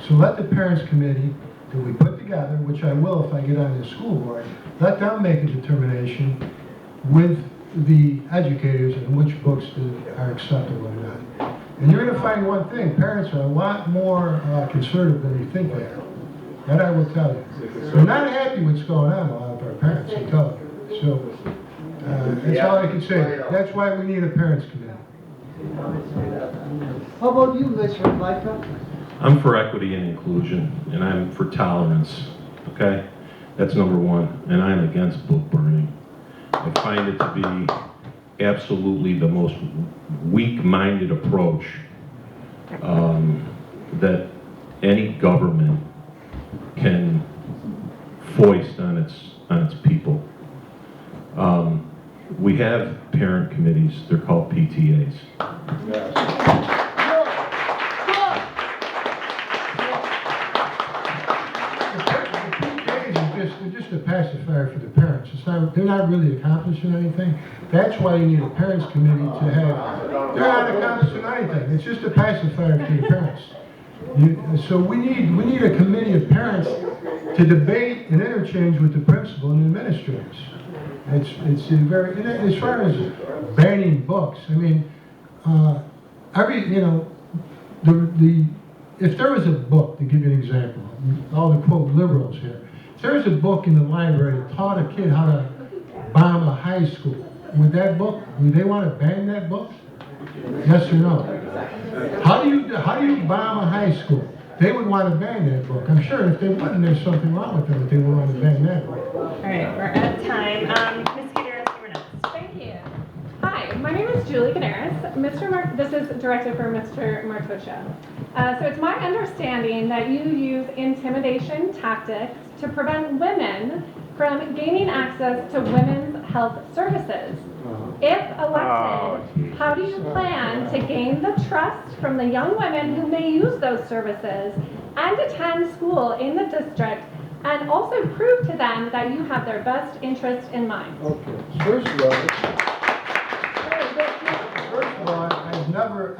So let the parents committee that we put together, which I will if I get on the school board, let them make a determination with the educators on which books are acceptable or not. And you're going to find one thing, parents are a lot more conservative than you think they are. That I will tell you. They're not happy with what's going on, a lot of our parents, I tell you. So that's all I can say. That's why we need a parents committee. How about you, Mr. Micah? I'm for equity and inclusion, and I'm for tolerance, okay? That's number one, and I'm against book burning. I find it to be absolutely the most weak-minded approach that any government can foist on its people. We have parent committees, they're called PTAs. They're just a pacifier for the parents. They're not really accomplishing anything. That's why you need a parents committee to have. They're not accomplishing anything. It's just a pacifier for the parents. So we need a committee of parents to debate and interchange with the principal and the administrators. It's very, as far as banning books, I mean, if there was a book, to give you an example, all the quote liberals here, if there was a book in the library that taught a kid how to bomb a high school, would they want to ban that book? Yes or no? How do you bomb a high school? They would want to ban that book. I'm sure if they wouldn't, there's something wrong with them if they would want to ban that book. All right, we're at time. Ms. Gutierrez, you were next. Thank you. Hi, my name is Julie Canaris. This is directed for Mr. Martoccia. So it's my understanding that you use intimidation tactics to prevent women from gaining access to women's health services. If elected, how do you plan to gain the trust from the young women who may use those services and attend school in the district, and also prove to them that you have their best interest in mind? Okay, first of all, I've never,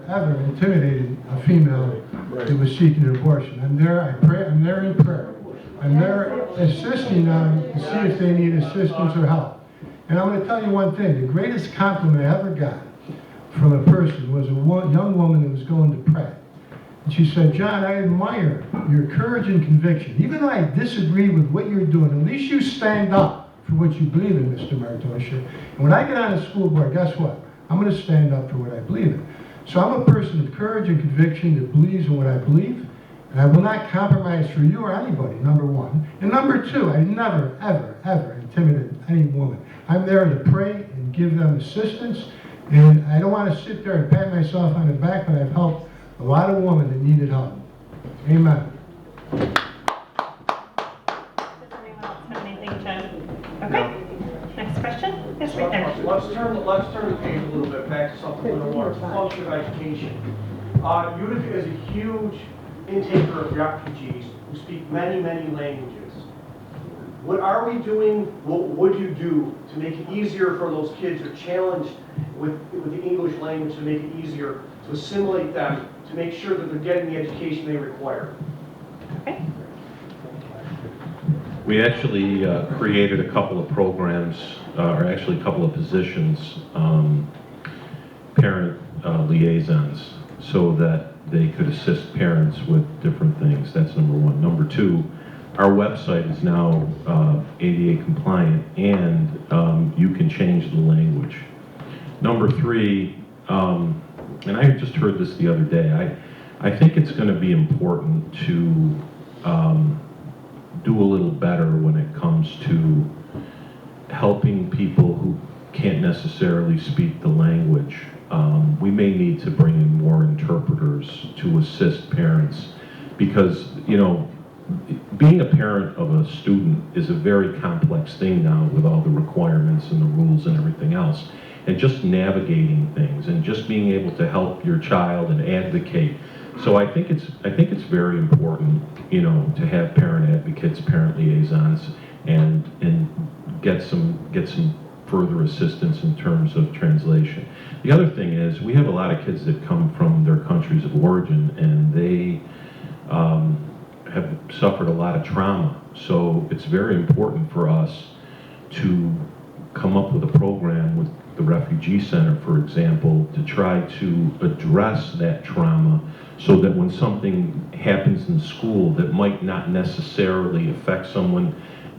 ever intimidated a female that was seeking an abortion. I'm there in prayer. I'm there assisting them to see if they need assistance or help. And I'm going to tell you one thing. The greatest compliment I ever got from a person was a young woman that was going to pray. And she said, John, I admire your courage and conviction. Even though I disagree with what you're doing, at least you stand up for what you believe in, Mr. Martoccia. And when I get on the school board, guess what? I'm going to stand up for what I believe in. So I'm a person of courage and conviction that believes in what I believe. And I will not compromise for you or anybody, number one. And number two, I never, ever intimidated any woman. I'm there to pray and give them assistance. And I don't want to sit there and pat myself on the back, but I've helped a lot of women that needed help. Amen. Does anyone else have anything to? Okay. Next question? Yes, right there. Let's turn the page a little bit back to something a little more function of education. Utica is a huge intaker of refugees who speak many, many languages. What are we doing, what would you do to make it easier for those kids who are challenged with the English language, to make it easier to assimilate them, to make sure that they're getting the education they require? Okay. We actually created a couple of programs, or actually a couple of positions, parent liaisons, so that they could assist parents with different things. That's number one. Number two, our website is now ADA compliant, and you can change the language. Number three, and I just heard this the other day, I think it's going to be important to do a little better when it comes to helping people who can't necessarily speak the language. We may need to bring in more interpreters to assist parents, because, you know, being a parent of a student is a very complex thing now with all the requirements and the rules and everything else. And just navigating things and just being able to help your child and advocate. So I think it's very important, you know, to have parent advocates, parent liaisons, and get some further assistance in terms of translation. The other thing is, we have a lot of kids that come from their countries of origin, and they have suffered a lot of trauma. So it's very important for us to come up with a program with the Refugee Center, for example, to try to address that trauma, so that when something happens in school that might not necessarily affect someone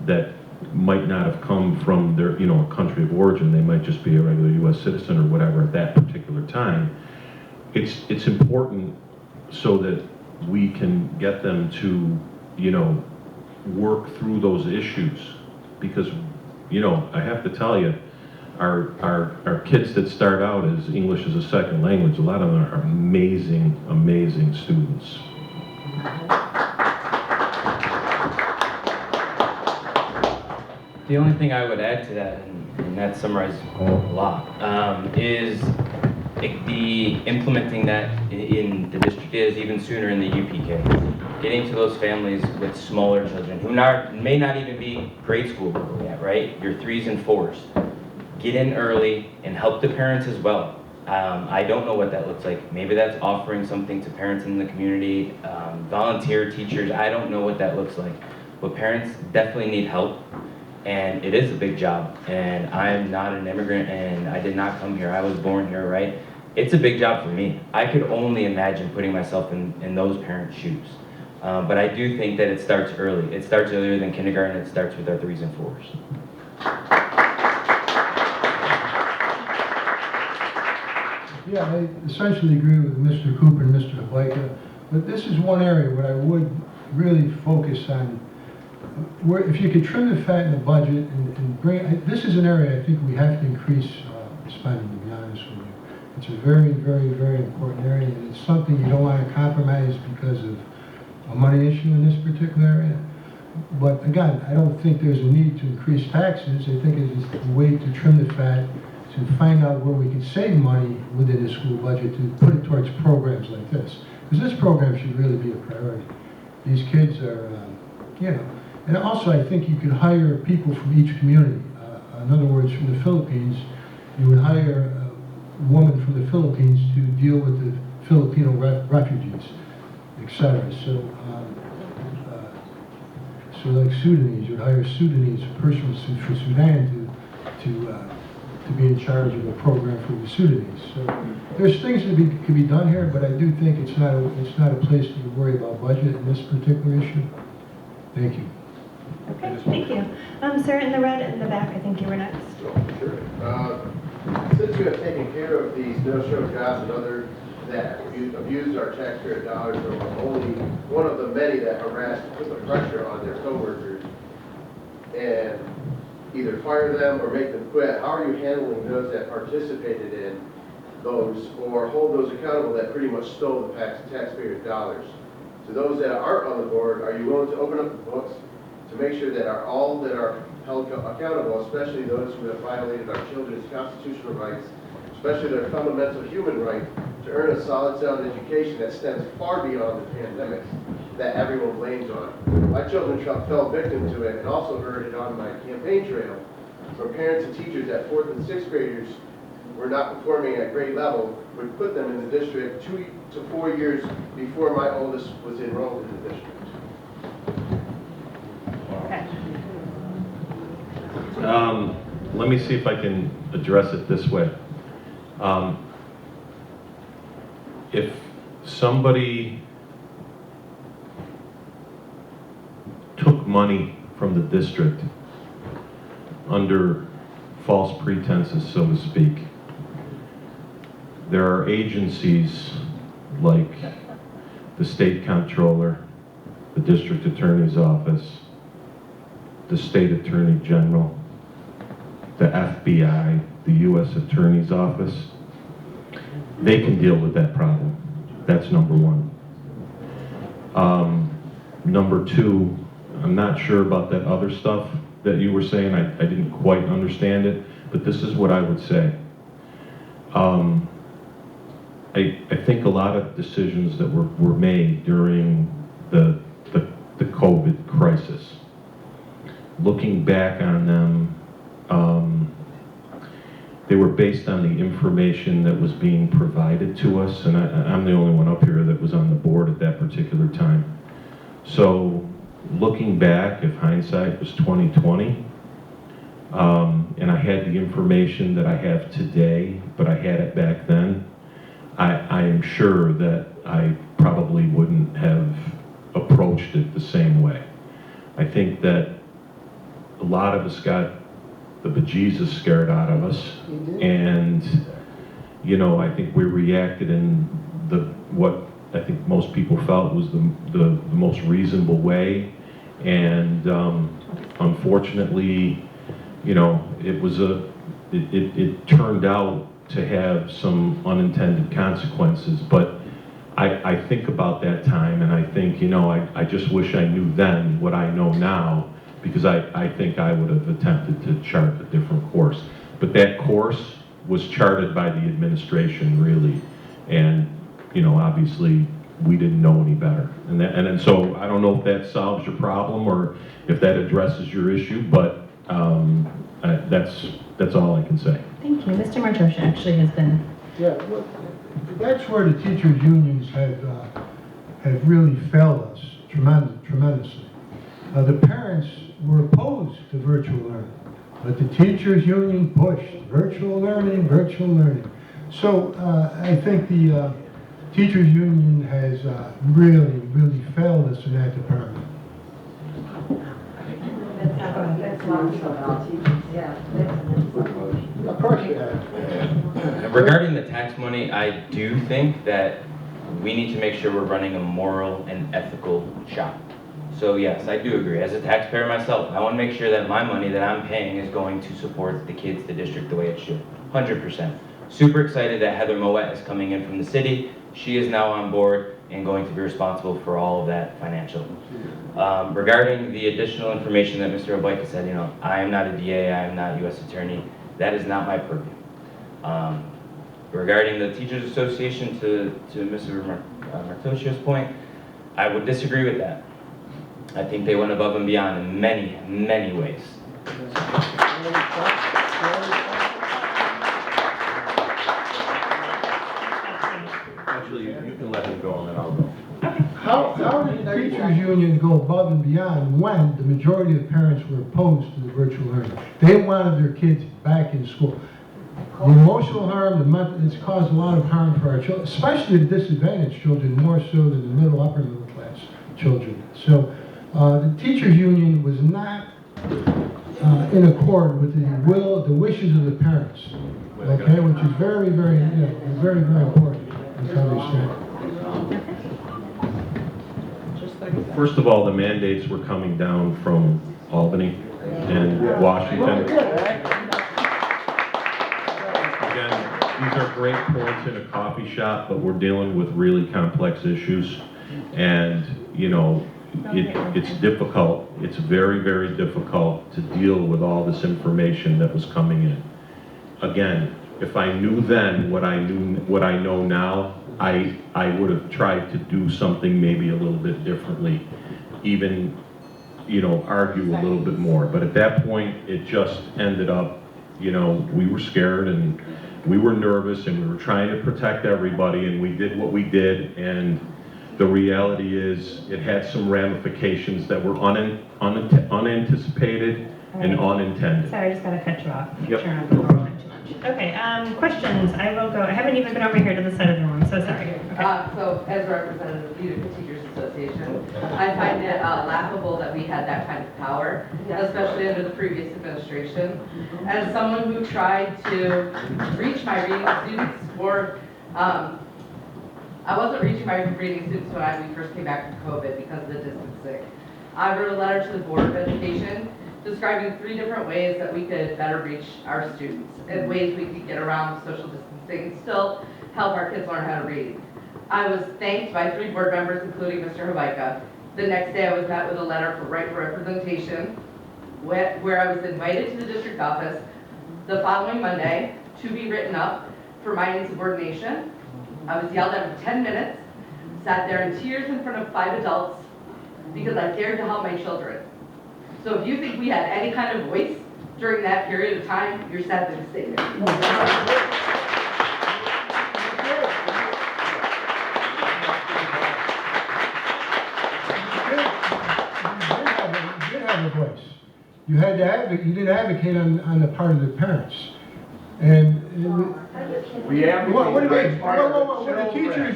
that might not have come from their, you know, country of origin, they might just be a regular U.S. citizen or whatever at that particular time. It's important so that we can get them to, you know, work through those issues, because, you know, I have to tell you, our kids that start out as English as a second language, a lot of them are amazing, amazing students. The only thing I would add to that, and that summarizes a lot, is the implementing that in the district is even sooner in the UPK. Getting to those families with smaller children who may not even be grade school level yet, right? Your 3s and 4s. Get in early and help the parents as well. I don't know what that looks like. Maybe that's offering something to parents in the community, volunteer teachers. I don't know what that looks like. But parents definitely need help, and it is a big job. And I'm not an immigrant, and I did not come here. I was born here, right? It's a big job for me. I could only imagine putting myself in those parents' shoes. But I do think that it starts early. It starts earlier than kindergarten. It starts with our 3s and 4s. Yeah, I essentially agree with Mr. Cooper and Mr. Habaika, but this is one area where I would really focus on, where if you could trim the fat in the budget and bring, this is an area I think we have to increase spending, to be honest with you. It's a very, very, very important area, and it's something you don't want to compromise because of a money issue in this particular area. But again, I don't think there's a need to increase taxes. I think it's a way to trim the fat, to find out where we can save money within the school budget to put it towards programs like this. Because this program should really be a priority. These kids are, you know, and also I think you could hire people from each community. In other words, from the Philippines, you would hire a woman from the Philippines to deal with the Filipino refugees, etc. So like Sudanese, you would hire a Sudanese person from Sudan to be in charge of a program for the Sudanese. So there's things that can be done here, but I do think it's not a place to worry about budget in this particular issue. Thank you. Okay, thank you. Sir, in the red in the back, I think you were next. Sure. Since you have taken care of these no-show jobs and others that abused our taxpayer dollars, or only one of the many that harassed and put the pressure on their coworkers, and either fire them or make them quit, how are you handling those that participated in those, or hold those accountable that pretty much stole the taxpayers' dollars? To those that aren't on the board, are you willing to open up the books to make sure that all that are held accountable, especially those who have violated our children's constitutional rights, especially their fundamental human right to earn a solid, sound education that stems far beyond the pandemics that everyone blames on? My children fell victim to it, and also heard it on my campaign trail from parents and teachers that 4th and 6th graders were not performing at grade level, would put them in the district 2 to 4 years before my oldest was enrolled in the district. Okay. Let me see if I can address it this way. If somebody took money from the district under false pretenses, so to speak. There are agencies like the state comptroller, the district attorney's office, the state attorney general, the FBI, the U.S. attorney's office. They can deal with that problem. That's number one. Number two, I'm not sure about that other stuff that you were saying. I didn't quite understand it, but this is what I would say. I think a lot of decisions that were made during the COVID crisis, looking back on them, they were based on the information that was being provided to us, and I'm the only one up here that was on the board at that particular time. So looking back, if hindsight was 20/20, and I had the information that I have today, but I had it back then, I am sure that I probably wouldn't have approached it the same way. I think that a lot of us got the bejesus scared out of us, and you know, I think we reacted in what I think most people felt was the most reasonable way, and unfortunately, you know, it turned out to have some unintended consequences. But I think about that time, and I think, you know, I just wish I knew then what I know now, because I think I would have attempted to chart a different course. But that course was charted by the administration, really, and you know, obviously we didn't know any better. And so I don't know if that solves your problem or if that addresses your issue, but that's all I can say. Thank you. Mr. Martosha actually has been. Yeah, well, that's where the teachers' unions have really failed us tremendously. The parents were opposed to virtual learning, but the teachers' union pushed virtual learning, virtual learning. So I think the teachers' union has really failed us in that department. Of course you have. Regarding the tax money, I do think that we need to make sure we're running a moral and ethical shop. So yes, I do agree. As a taxpayer myself, I want to make sure that my money that I'm paying is going to support the kids, the district, the way it should. 100%. Super excited that Heather Moet is coming in from the city. She is now on board and going to be responsible for all of that financial. Regarding the additional information that Mr. Obaika said, you know, I am not a DA, I am not a U.S. attorney. That is not my purview. Regarding the Teachers Association, to Mr. Martosha's point, I would disagree with that. I think they went above and beyond in many, many ways. Actually, you can let him go and then I'll go. How did the teachers' union go above and beyond when the majority of parents were opposed to the virtual learning? They wanted their kids back in school. The emotional harm, it's caused a lot of harm for our children, especially the disadvantaged children, more so than the middle, upper middle class children. So the teachers' union was not in accord with the wishes of the parents, okay, which is very important to understand. First of all, the mandates were coming down from Albany and Washington. Again, these are great points in a coffee shop, but we're dealing with really complex issues. And, you know, it's difficult. It's very, very difficult to deal with all this information that was coming in. Again, if I knew then what I know now, I would have tried to do something maybe a little bit differently, even, you know, argue a little bit more. But at that point, it just ended up, you know, we were scared and we were nervous and we were trying to protect everybody, and we did what we did. And the reality is it had some ramifications that were unanticipated and unintended. Sorry, I just gotta cut you off. Make Yep. sure I'm not going on too much. Okay, questions. I will go. I haven't even been over here to the side of the room. So sorry. Okay. So as representative of Utica Teachers Association, rehabilitation. I find it laughable that we had that kind of power, especially under the previous administration. As someone who tried to reach my reading students I wasn't reaching my reading students when we first came back from COVID because of the distancing. I wrote a letter to the Board of Education describing 3 different ways that we could better reach our students and ways we could get around social distancing and still help our kids learn how to read. I was thanked by 3 board members, including Mr. Habaika. The next day I was met with a letter for right to representation where I was invited to the district office the following Monday to be written up for my insubordination. I was yelled at for 10 minutes, sat there in tears in front of 5 adults because I dared to help my children. So if you think we had any kind of voice during that period of time, you're sadly mistaken. You did have a voice. You had to advocate. You didn't advocate on the part of the parents. And We advocate. what do they? Whoa, The teachers.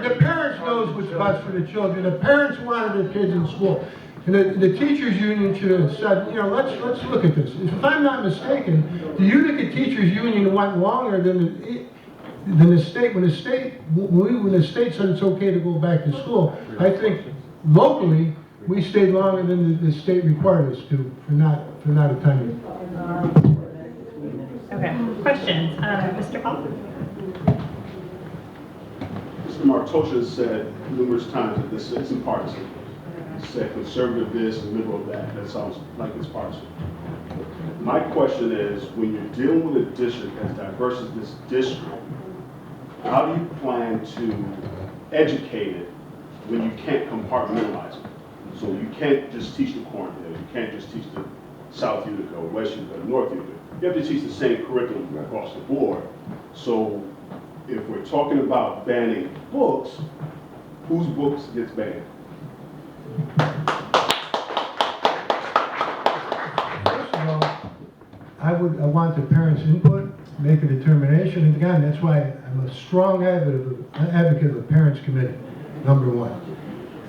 The parents knows what's best for the children. The parents wanted their kids in school. And the teachers union should have said, let's look at this. If I'm not mistaken, the Utica teachers union went longer than the state. When the state said it's okay to go back to school, I think locally we stayed longer than the state required us to for not attending. Okay, questions? Mr. Paul? Mr. Martosha has said numerous times that this isn't partisan. He said conservative this and liberal that. That sounds like it's partisan. My question is, when you're dealing with a district as diverse as this district, how do you plan to educate it when you can't compartmentalize it? So you can't just teach the Cornhill, you can't just teach the South Utica or West Utica or North Utica. You have to teach the same curriculum across the board. So if we're talking about banning books, whose books gets banned? First of all, I want the parents' input, make a determination, and again, that's why I'm a strong advocate of a parents' committee, number one.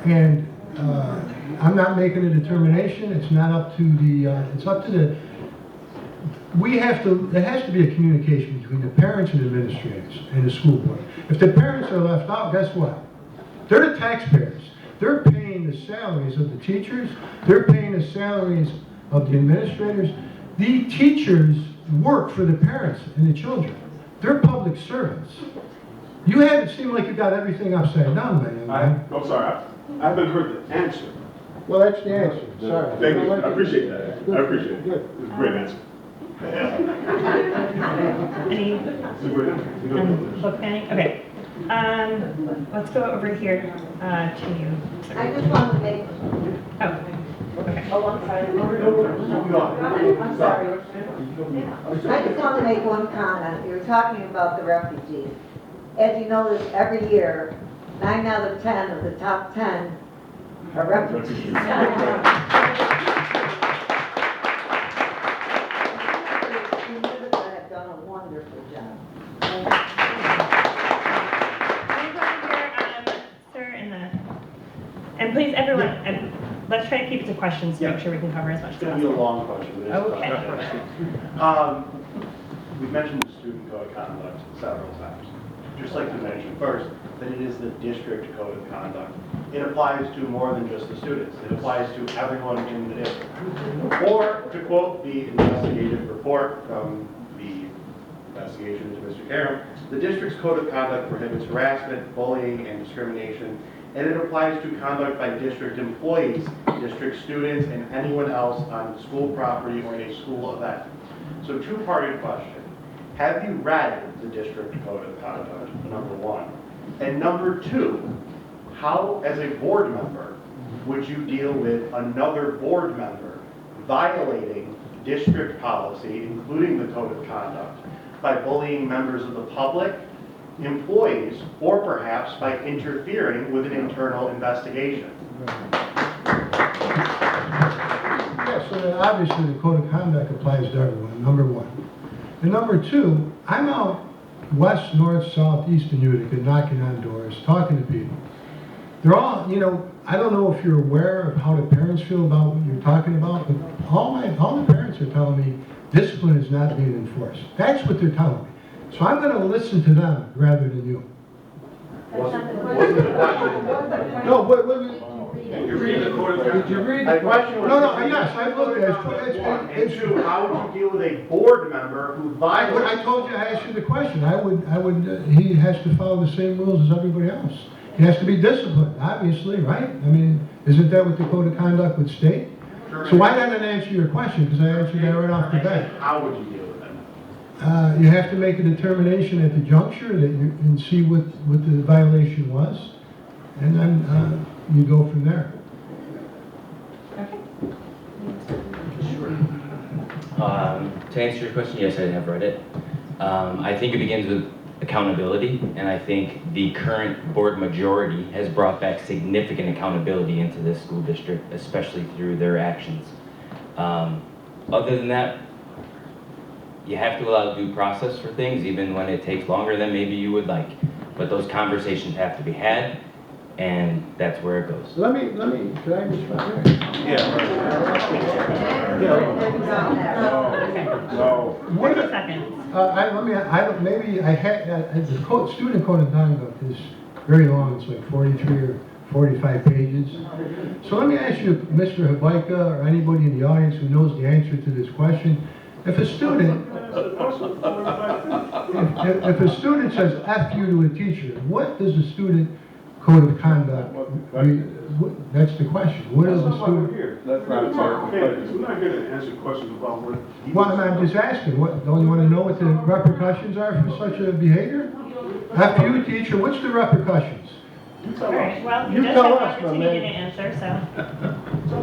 And I'm not making a determination. It's not up to it's up to the. There has to be a communication between the parents and administrators and the school board. If the parents are left out, guess what? They're the taxpayers. They're paying the salaries of the teachers. They're paying the salaries of the administrators. The teachers work for the parents and the children. They're public servants. You had it seem like you got everything upside down, man. I'm sorry, I haven't heard the answer. Well, that's the answer. Sorry. Thank you, I appreciate that. Good. I appreciate it. Good. It's a great answer. Any It's a great answer. book banning? Okay. Let's go over here to you. I just want to make, Okay. oh, I'm sorry. I'm sorry. I just want to make one comment. You were talking about the refugees. As you notice, every year, 9 out of 10 of the top 10 are refugees. Have done a wonderful job. Sir, and please, everyone, let's try to keep it to questions to make sure we can cover as much as It's going to be a possible. long question. But Okay. We've mentioned the student code of conduct several times. Just like to mention first that it is the district code of conduct. It applies to more than just the students. It applies to everyone in the district. Or, to quote the investigative report from the investigation to Mr. Karam, the district's code of conduct prohibits harassment, bullying, and discrimination, and it applies to conduct by district employees, district students, and anyone else on school property or a school event. So two-parted question. Have you read the district code of conduct, number one? And number two, how, as a board member, would you deal with another board member violating district policy, including the code of conduct, by bullying members of the public, employees, or perhaps by interfering with an internal investigation? Yeah, so obviously the code of conduct applies to everyone, number one. And number two, I'm out west, north, south, east in Utica, knocking on doors, talking to people. they're all, you know, I don't know if you're aware of how the parents feel about what you're talking about, but all the parents are telling me discipline is not being enforced. That's what they're telling me. So I'm gonna listen to them rather than you. Wasn't the question? No, what, Did you read the did you read The question was. No, no, yes, I looked at it. One, and two, how would you deal with a board member who violates? I told you, I asked you the question. He has to follow the same rules as everybody else. He has to be disciplined, obviously, right? I mean, isn't that what the code of conduct would state? So why not answer your question? Because I answered that right off the bat. How would you deal with that? You have to make a determination at the juncture and see what the violation was, and then you go from there. To answer your question, yes, I have read it. I think it begins with accountability, and I think the current board majority has brought back significant accountability into this school district, especially through their actions. Other than that, you have to allow due process for things, even when it takes longer than maybe you would like. But those conversations have to be had, and that's where it goes. Can I respond here? No. 30 seconds. The student code of conduct is very long, it's like 43 or 45 pages. So let me ask you, Mr. Habaika, or anybody in the audience who knows the answer to this question, if a student says F you to a teacher, what does the student code of conduct, that's the question. What is the student? That's not a question. We're not here to answer questions about what. Well, I'm just asking, don't you want to know what the repercussions are for such a behavior? F you, teacher, what's the repercussions? All right, well, You you just tell have us, an my opportunity to man. answer, so.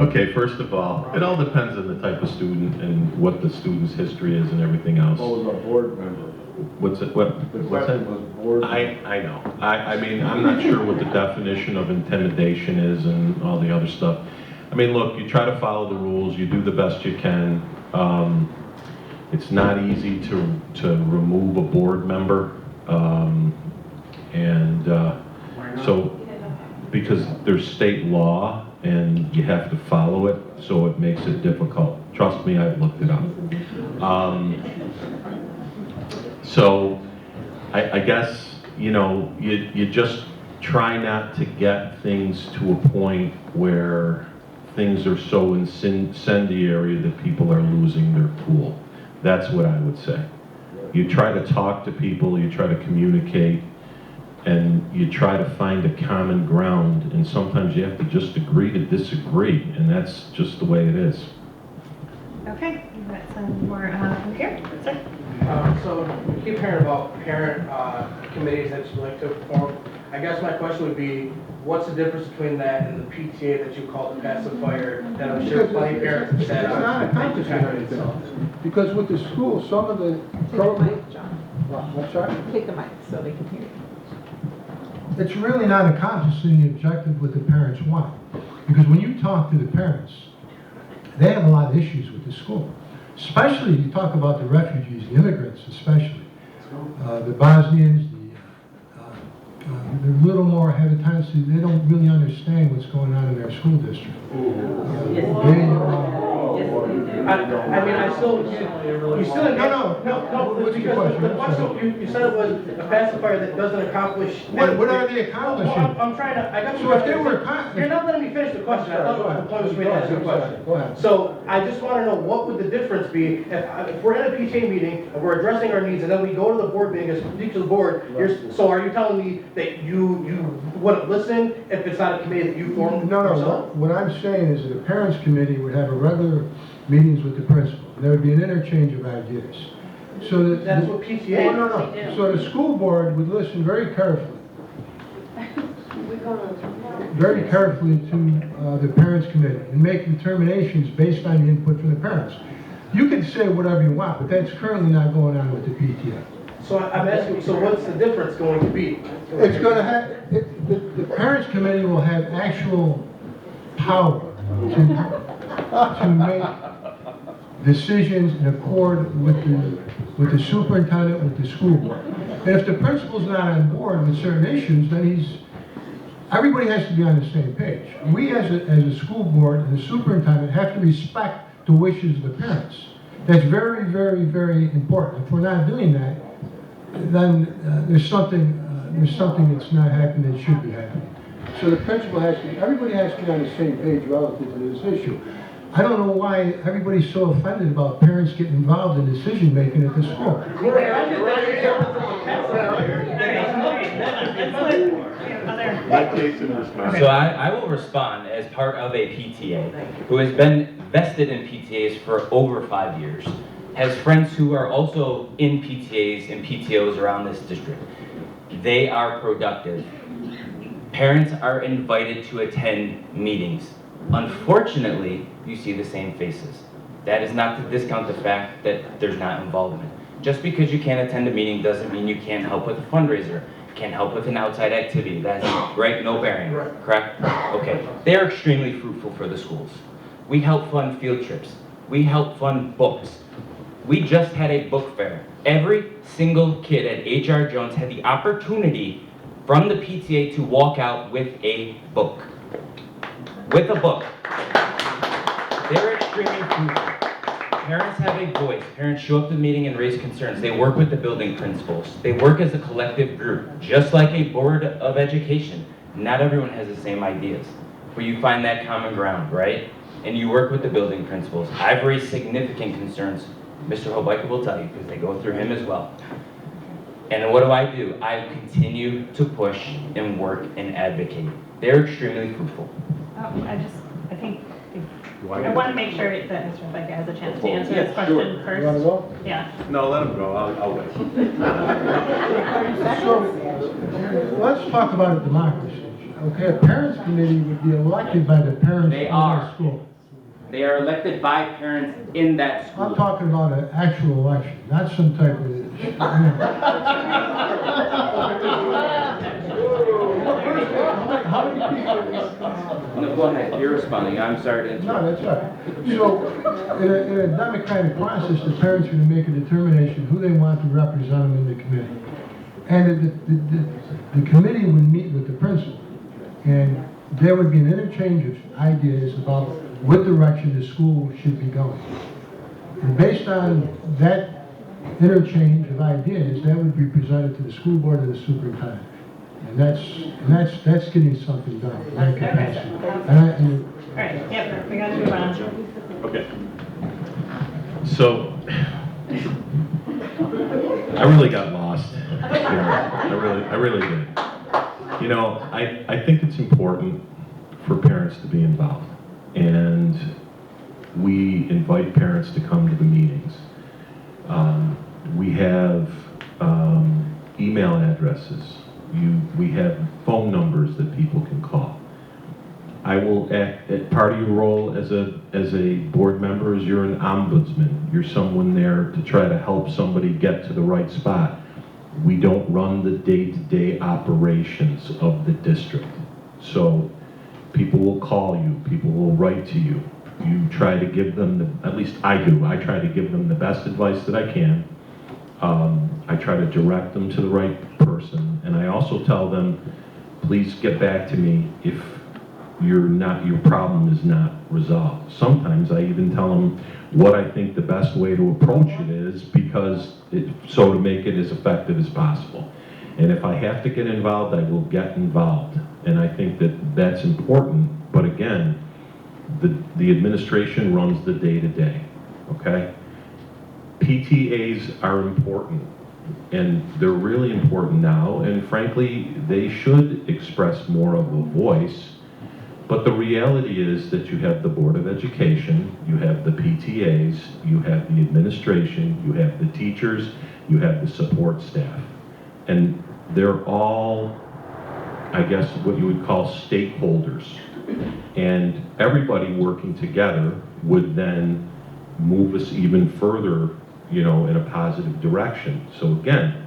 Okay, first of all, it all depends on the type of student and what the student's history is and everything else. What was a board member? What's it, The what's that? question was board. I know. I mean, I'm not sure what the definition of intimidation is and all the other stuff. I mean, look, you try to follow the rules, you do the best you can. It's not easy to remove a board member. So, because there's state law and you have to follow it, so it makes it difficult. Trust me, I've looked it up. So, I guess, you know, you just try not to get things to a point where things are so incendiary that people are losing their cool. That's what I would say. You try to talk to people, you try to communicate, and you try to find a common ground, and sometimes you have to just agree to disagree, and that's just the way it is. Okay, we've got some more from here. Sir? So we keep hearing about parent committees that you like to form. I guess my question would be, what's the difference between that and the PTA that you call the pacifier, that I'm sure plenty of parents have said. It's not accomplishing anything. Because with the school, some of the Mic, John. What's that? Take the mic so they can hear you. It's really not accomplishing the objective what the parents want. Because when you talk to the parents, they have a lot of issues with the school. Especially, you talk about the refugees, the immigrants especially. The Bosnians, they're a little more, have a tendency, they don't really understand what's going on in their school district. I mean, I still, you still didn't. No, what's your question? The question, you said it was a pacifier that doesn't accomplish. What are they accomplishing? I'm trying to, I got you. So if they were You're not letting me finish the question. I thought the point was for me to ask you a question. Go ahead. So I just want to know, what would the difference be if we're in a PTA meeting and we're addressing our needs, and then we go to the board meeting as each of the board, so are you telling me that you wouldn't listen if it's not a committee that you formed yourself? No. What I'm saying is that the parents committee would have a regular meetings with the principal. There would be an interchange of ideas. So that That's what PTA. No. So the school board would listen very carefully to the parents committee and make determinations based on the input from the parents. You can say whatever you want, but that's currently not going on with the PTA. So I'm asking, so what's the difference going to be? It's going to have, the parents committee will have actual power to make decisions in accord with the superintendent, with the school board. And if the principal's not on board with certain issues, then everybody has to be on the same page. We as a school board and the superintendent have to respect the wishes of the parents. That's very, very, very important. If we're not doing that, then there's something that's not happening that should be happening. So the principal has to, everybody has to be on the same page relative to this issue. I don't know why everybody's so offended about parents getting involved in decision making at the school. So I will respond as part of a PTA who has been vested in PTAs for over 5 years, has friends who are also in PTAs and PTOs around this district. They are productive. Parents are invited to attend meetings. Unfortunately, you see the same faces. That is not to discount the fact that there's not involvement. Just because you can't attend a meeting doesn't mean you can't help with a fundraiser, can't help with an outside activity. That's right, no bearing, correct? Okay, they're extremely fruitful for the schools. We help fund field trips. We help fund books. We just had a book fair. Every single kid at H.R. Jones had the opportunity from the PTA to walk out with a book. With a book. They're extremely fruitful. Parents have a voice. Parents show up to the meeting and raise concerns. They work with the building principals. They work as a collective group, just like a board of education. Not everyone has the same ideas, but you find that common ground, right? And you work with the building principals. I've raised significant concerns. Mr. Hobeika will tell you, because they go through him as well. And what do? I continue to push and work and advocate. They're extremely fruitful. I think, I want to make sure that Mr. Hobeika has a chance to answer this question first. You want to go? Yeah. No, let him go, I'll wait. So, let's talk about a democracy. Okay, a parents committee would be elected by the parents They in are. the school. They are elected by parents in that school. I'm talking about an actual election, not some type of. How many people? No, go ahead, you're responding, I'm sorry to interrupt. No, that's all right. So, in a democratic process, the parents are going to make a determination who they want to represent them in the committee. And the committee would meet with the principal, and there would be an interchange of ideas about what direction the school should be going. And based on that interchange of ideas, that would be presented to the school board and the superintendent. And that's getting something done in that capacity. All right, yep, we got to move on. Okay. So, I really got lost here. I really did. You know, I think it's important for parents to be involved. And we invite parents to come to the meetings. We have email addresses. We have phone numbers that people can call. I will act, part of your role as a board member is you're an ombudsman. You're someone there to try to help somebody get to the right spot. We don't run the day-to-day operations of the district. So people will call you, people will write to you. You try to give them, at least I do, I try to give them the best advice that I can. I try to direct them to the right person, and I also tell them, please get back to me if your problem is not resolved. Sometimes I even tell them what I think the best way to approach it is, so to make it as effective as possible. And if I have to get involved, I will get involved. And I think that that's important, but again, the administration runs the day-to-day, okay? PTAs are important, and they're really important now, and frankly, they should express more of a voice. But the reality is that you have the Board of Education, you have the PTAs, you have the administration, you have the teachers, you have the support staff. And they're all, I guess, what you would call stakeholders. And everybody working together would then move us even further, you know, in a positive direction. So again,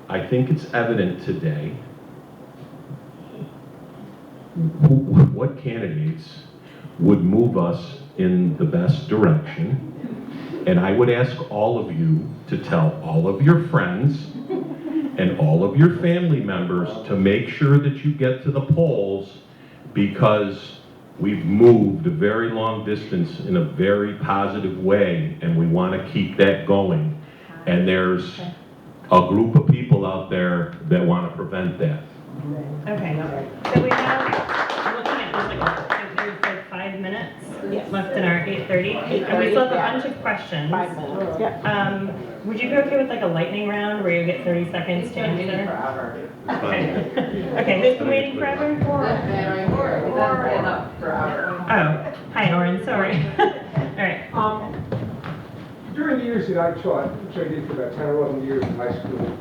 I think it's evident today what candidates would move us in the best direction. And I would ask all of you to tell all of your friends and all of your family members to make sure that you get to the polls, because we've moved a very long distance in a very positive way, and we want to keep that going. And there's a group of people out there that want to prevent that. Okay, so we have, looking at there's like 5 minutes left in our 8:30, and we still have a bunch of questions. 5 minutes, yeah. Would you go through with like a lightning round where you get 30 seconds to answer? Forever. Okay, okay, who's been waiting forever? It doesn't stand up forever. Oh, hi Oren, sorry. All right. During the years that I taught, which I did for about 10 or 11 years in high school,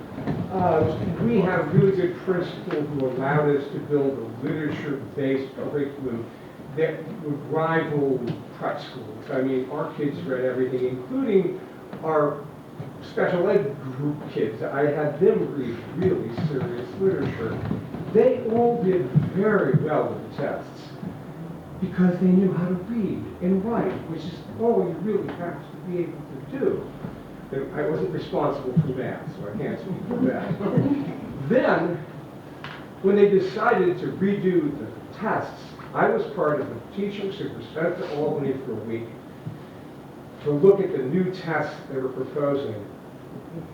we have really good principals who allowed us to build a literature-based curriculum that would rival prep schools. I mean, our kids read everything, including our special ed group kids. I had them read really serious literature. They all did very well with the tests because they knew how to read and write, which is all you really have to be able to do. I wasn't responsible for that, so I can't speak for that. Then, when they decided to redo the tests, I was part of the teachers who were sent to Albany for a week to look at the new tests they were proposing,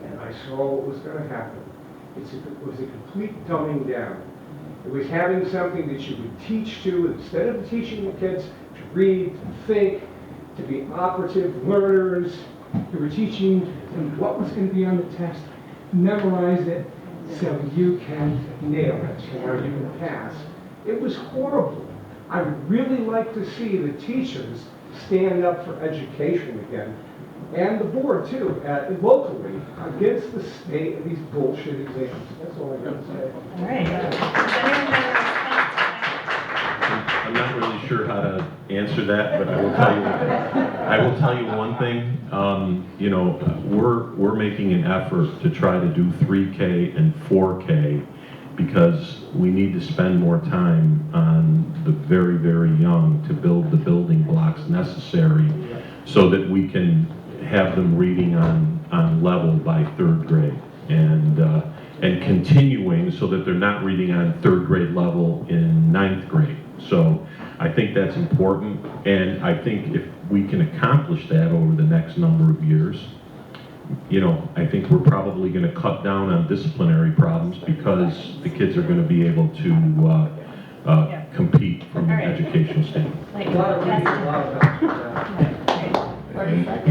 and I saw what was going to happen. It was a complete dumbing down. It was having something that you would teach to, instead of teaching the kids to read, to think, to be operative learners. You were teaching them what was going to be on the test, memorize it so you can nail it, or you can pass. It was horrible. I would really like to see the teachers stand up for education again, and the board too, locally, against the state of these bullshit exams. That's all I got to say. All right. Does anyone have a response? I'm not really sure how to answer that, but I will tell you one thing. You know, we're making an effort to try to do 3K and 4K because we need to spend more time on the very, very young to build the building blocks necessary so that we can have them reading on level by 3rd grade and continuing so that they're not reading on 3rd grade level in 9th grade. So I think that's important, and I think if we can accomplish that over the next number of years, you know, I think we're probably going to cut down on disciplinary problems because the kids are going to be able to compete from an educational standpoint. Like,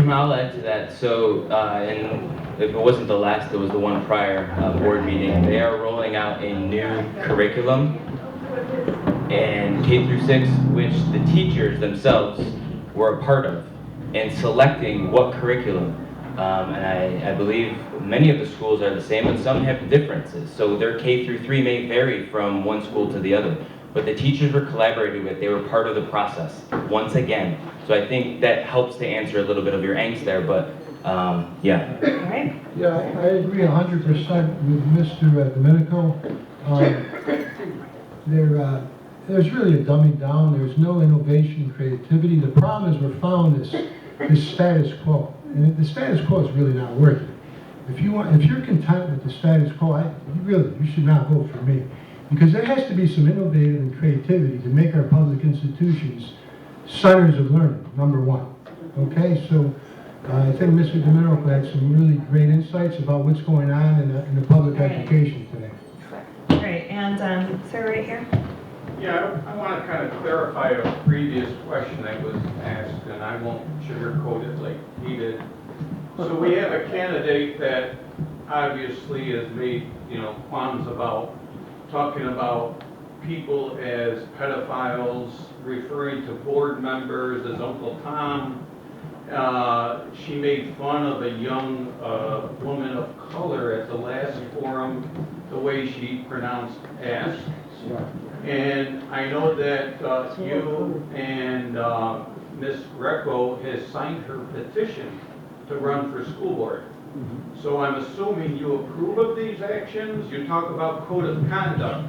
I'll add to that. So, and if it wasn't the last, it was the one prior board meeting. They are rolling out a new curriculum in K through 6, which the teachers themselves were a part of in selecting what curriculum. And I believe many of the schools are the same, but some have differences. So their K through 3 may vary from one school to the other. But the teachers were collaborating with, they were part of the process, once again. So I think that helps to answer a little bit of your angst there, but yeah. All right. Yeah, I agree 100% with Mr. Domenico. There's really a dumbing down. There's no innovation, creativity. The problem is we're found this status quo, and the status quo is really not working. If you're content with the status quo, you should not vote for me, because there has to be some innovative and creativity to make our public institutions centers of learning. Number one. Okay, so I think Mr. Domenico had some really great insights about what's going on in the public education today. All right, and sir, right here. Yeah, I want to kind of clarify a previous question that was asked, and I won't sugarcoat it like he did. So we have a candidate that obviously has made, qualms about talking about people as pedophiles, referring to board members as Uncle Tom. She made fun of a young woman of color at the last forum, the way she pronounced ass. And I know that you and Ms. Greco has signed her petition to run for school board. So I'm assuming you approve of these actions. You talk about code of conduct.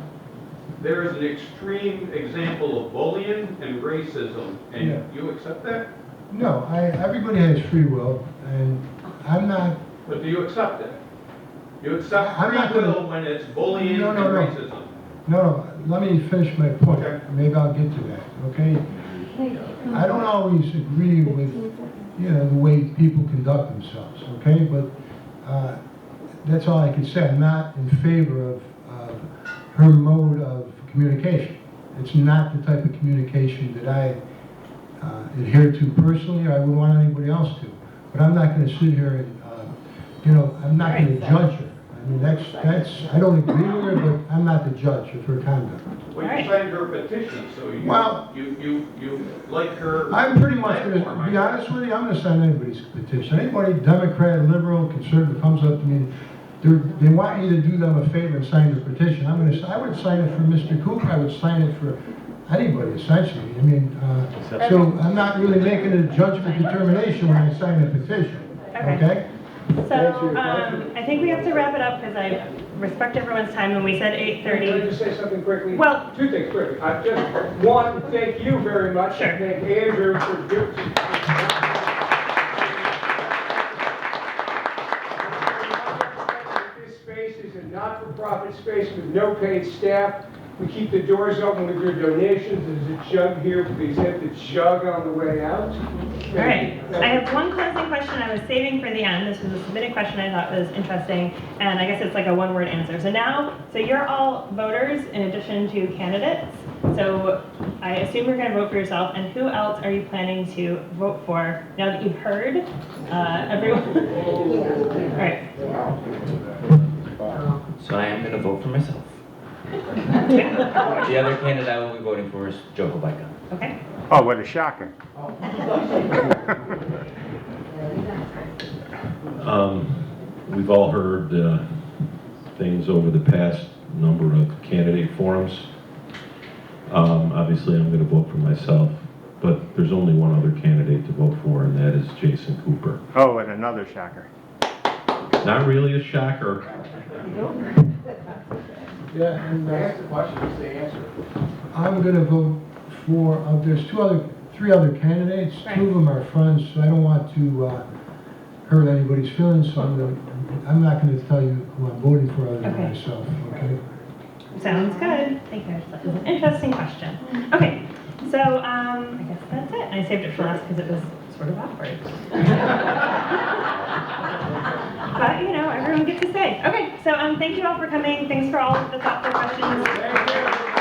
There is an extreme example of bullying and racism, and you accept that? No, everybody has free will, and I'm not. But do you accept it? You accept I'm free not gonna- will when it's bullying No, and no, no. racism. No, let me finish my point. Okay. Maybe I'll get to that, okay? I don't always agree with, the way people conduct themselves, okay? But that's all I can say. I'm not in favor of her mode of communication. It's not the type of communication that I adhere to personally, or I would want anybody else to. But I'm not going to sit here and, I'm not going to judge her. I mean, that's, I don't agree with her, but I'm not the judge of her conduct. Well, you Alright. signed her petition, so Well- you like her. I'm pretty much going platform, to be I honest with you, I'm going to sign anybody's petition. Anybody, Democrat, liberal, conservative, comes up to me, they want me to do them a favor and sign their petition. I would sign it for Mr. Cooper, I would sign it for anybody essentially. I mean, so I'm not really making a judgment determination when I sign a petition, okay? So, I think we have to wrap it up because I respect everyone's time and we said Can I 8:30. just say something quickly? Well- Two things quickly. I just want to thank you very much. Sure. Thank Andrew for doing. This space is a not-for-profit space with no paid staff. We keep the doors open with your donations. There's a jug here. Please hit the jug on the way out. All right, I have one closing question I was saving for the end. This was a submitted question I thought was interesting, and I guess it's like a one-word answer. So you're all voters in addition to candidates. So I assume you're going to vote for yourself, and who else are you planning to vote for now that you've heard everyone? All right. So I am going to vote for myself. The other candidate I will be voting for is Joe Habaika. Okay. Oh, what a shocker. We've all heard things over the past number of candidate forums. Obviously, I'm going to vote for myself, but there's only one other candidate to vote for, and that is Jason Cooper. Oh, and another shocker. Not really a shocker. Yeah, and Ask the question, just the answer. I'm going to vote for, there's three other candidates. Two of them are friends, so I don't want to hurt anybody's feelings, so I'm not going to tell you who I'm voting for other than Okay. myself, okay? Sounds good. Thank you. That was an interesting question. Okay, so I guess that's it. I saved it for last because it was sort of awkward. But, everyone gets to say. Okay, so thank you all for coming. Thanks for all of the thoughtful questions. Thank you.